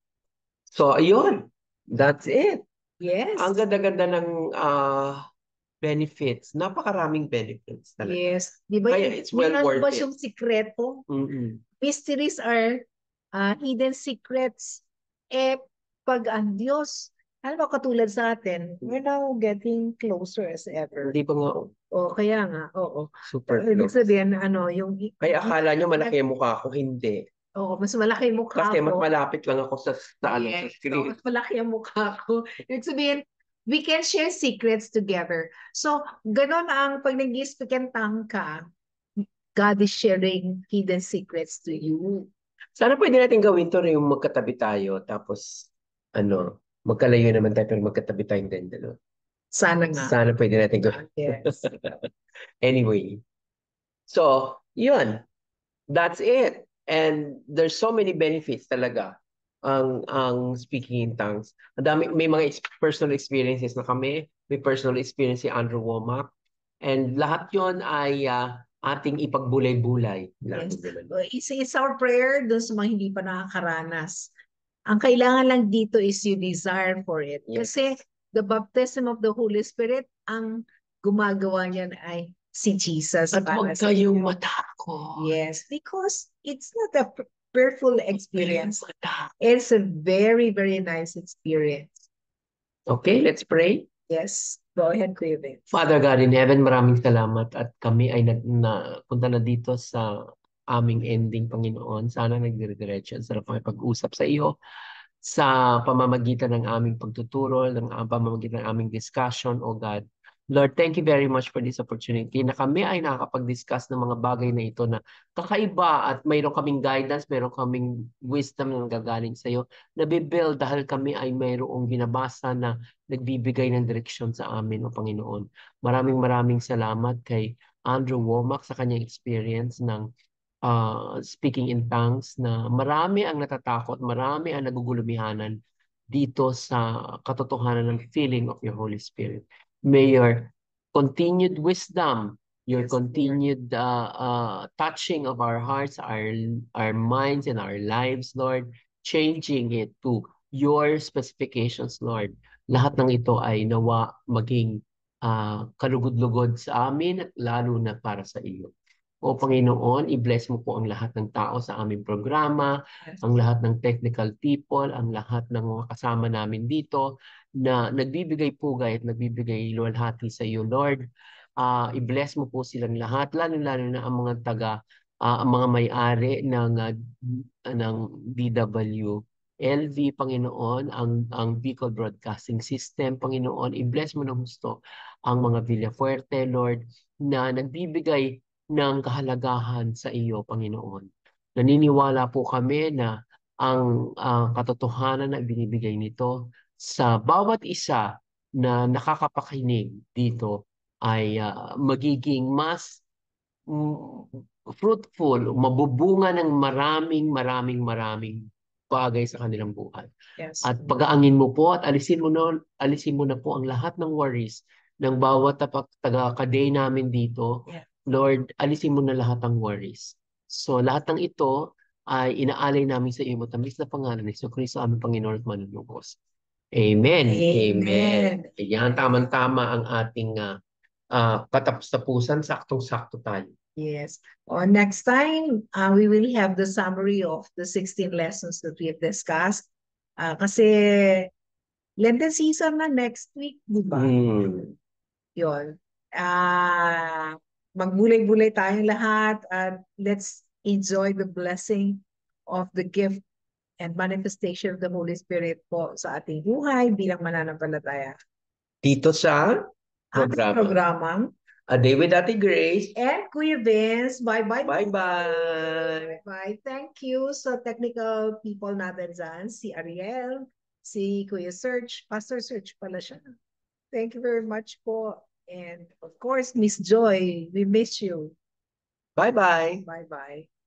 Speaker 1: So, ayun. That's it.
Speaker 2: Yes.
Speaker 1: Ang ganda-ganda ng benefits. Napakaraming benefits talaga.
Speaker 2: Yes. Di ba,
Speaker 1: Kaya it's well worth
Speaker 2: ba
Speaker 1: it.
Speaker 2: yung sikreto? Mysteries are hidden secrets. Pag ang Diyos, alam mo, katulad sa atin, we're now getting closer as ever.
Speaker 1: Hindi pa nga.
Speaker 2: Kaya nga, oo.
Speaker 1: Super
Speaker 2: Ibig
Speaker 1: close.
Speaker 2: sabihin,
Speaker 1: Kaya akala nyo malaki yung mukha ko, hindi.
Speaker 2: mas malaki yung mukha
Speaker 1: Kasi mas
Speaker 2: ko.
Speaker 1: malapit lang ako sa
Speaker 2: Yes,
Speaker 1: screen.
Speaker 2: mas malaki yung mukha ko. Ibig sabihin, we can share secrets together. So, ganun ang pag nag-speak and tongue ka, God is sharing hidden secrets to you.
Speaker 1: Sana pwede natin gawin to yung magkatabi tayo, tapos, magkalayo naman tayo, pero magkatabi tayong dalawa.
Speaker 2: Sana nga.
Speaker 1: Sana pwede natin gawin.
Speaker 2: Yes.
Speaker 1: Anyway. So, yun. That's it. And there's so many benefits talaga ang speaking in tongues. Ang dami, may mga personal experiences na kami. May personal experience si Andrew Womack. And lahat yon ay ating ipagbulay-bulay.
Speaker 2: Yes. It's our prayer dun sa mga hindi pa nakakaranas. Ang kailangan lang dito is you desire for it.
Speaker 1: Yes.
Speaker 2: Kasi the baptism of the Holy Spirit, ang gumagawa niyan ay si Jesus.
Speaker 1: At huwag kayong matakot.
Speaker 2: Yes, because it's not a fearful experience. It's a very, very nice experience.
Speaker 1: Okay, let's pray.
Speaker 2: Yes, go ahead, Kuya Vince.
Speaker 1: Father God in heaven, maraming salamat at kami ay punta na dito sa aming ending, Panginoon. Sana nagdire-diretso sa pag-usap sa iyo sa pamamagitan ng aming pagtuturo, ng pamamagitan ng aming discussion, O God. Lord, thank you very much for this opportunity na kami ay nakakapag-discuss ng mga bagay na ito na kakaiba at mayroon kaming guidance, mayroon kaming wisdom na gagaling sa iyo. Nabibuild dahil kami ay mayroong binabasa na nagbibigay ng direksyon sa amin, O Panginoon. Maraming salamat kay Andrew Womack sa kanyang experience ng speaking in tongues na marami ang natatakot, marami ang nagugulumihanan dito sa katotohanan ng feeling of your Holy Spirit. May your continued wisdom, your continued touching of our hearts, our minds, and our lives, Lord, changing it to your specifications, Lord. Lahat ng ito ay nawa maging kalugod-lugod sa amin at lalo na para sa iyo. O Panginoon, i-bless mo po ang lahat ng tao sa aming programa, ang lahat ng technical people, ang lahat ng mga kasama namin dito na nagbibigay pugay at nagbibigay luwalhati sa iyo, Lord. I-bless mo po silang lahat, lalo-lalo na ang mga ang mga may-ari ng DWLV, Panginoon, ang Bicol Broadcasting System, Panginoon, i-bless mo ng gusto ang mga Villafuerte, Lord, na nagbibigay ng kahalagahan sa iyo, Panginoon. Naniniwala po kami na ang katotohanan na binibigay nito sa bawat isa na nakakapakinig dito ay magiging mas fruitful, mabubunga ng maraming bagay sa kanilang buhay.
Speaker 2: Yes.
Speaker 1: At pagaangin mo po at alisin mo na po ang lahat ng worries ng bawat taga-kaday namin dito.
Speaker 2: Yeah.
Speaker 1: Lord, alisin mo na lahat ng worries. So lahat ng ito ay inaalay namin sa iyo matamis na pangalan ni Kristo aming Panginoon at Manunubos. Amen. Amen. Ayan, tamang-tama ang ating katapos-tapusan, saktong-sakto tayo.
Speaker 2: Yes. Next time, we will have the summary of the 16 lessons that we have discussed. Kasi Lenten season na next week, di ba? Yun. Magbulay-bulay tayong lahat at let's enjoy the blessing of the gift and manifestation of the Holy Spirit po sa ating buhay bilang mananampalataya.
Speaker 1: Dito sa
Speaker 2: programang
Speaker 1: A Day with Ate Grace
Speaker 2: and Kuya Vince. Bye-bye.
Speaker 1: Bye-bye.
Speaker 2: Bye. Thank you sa technical people natin dyan. Si Ariel, si Kuya Search, Pastor Search pala siya. Thank you very much po. And of course, Miss Joy, we miss you.
Speaker 1: Bye-bye.
Speaker 2: Bye-bye.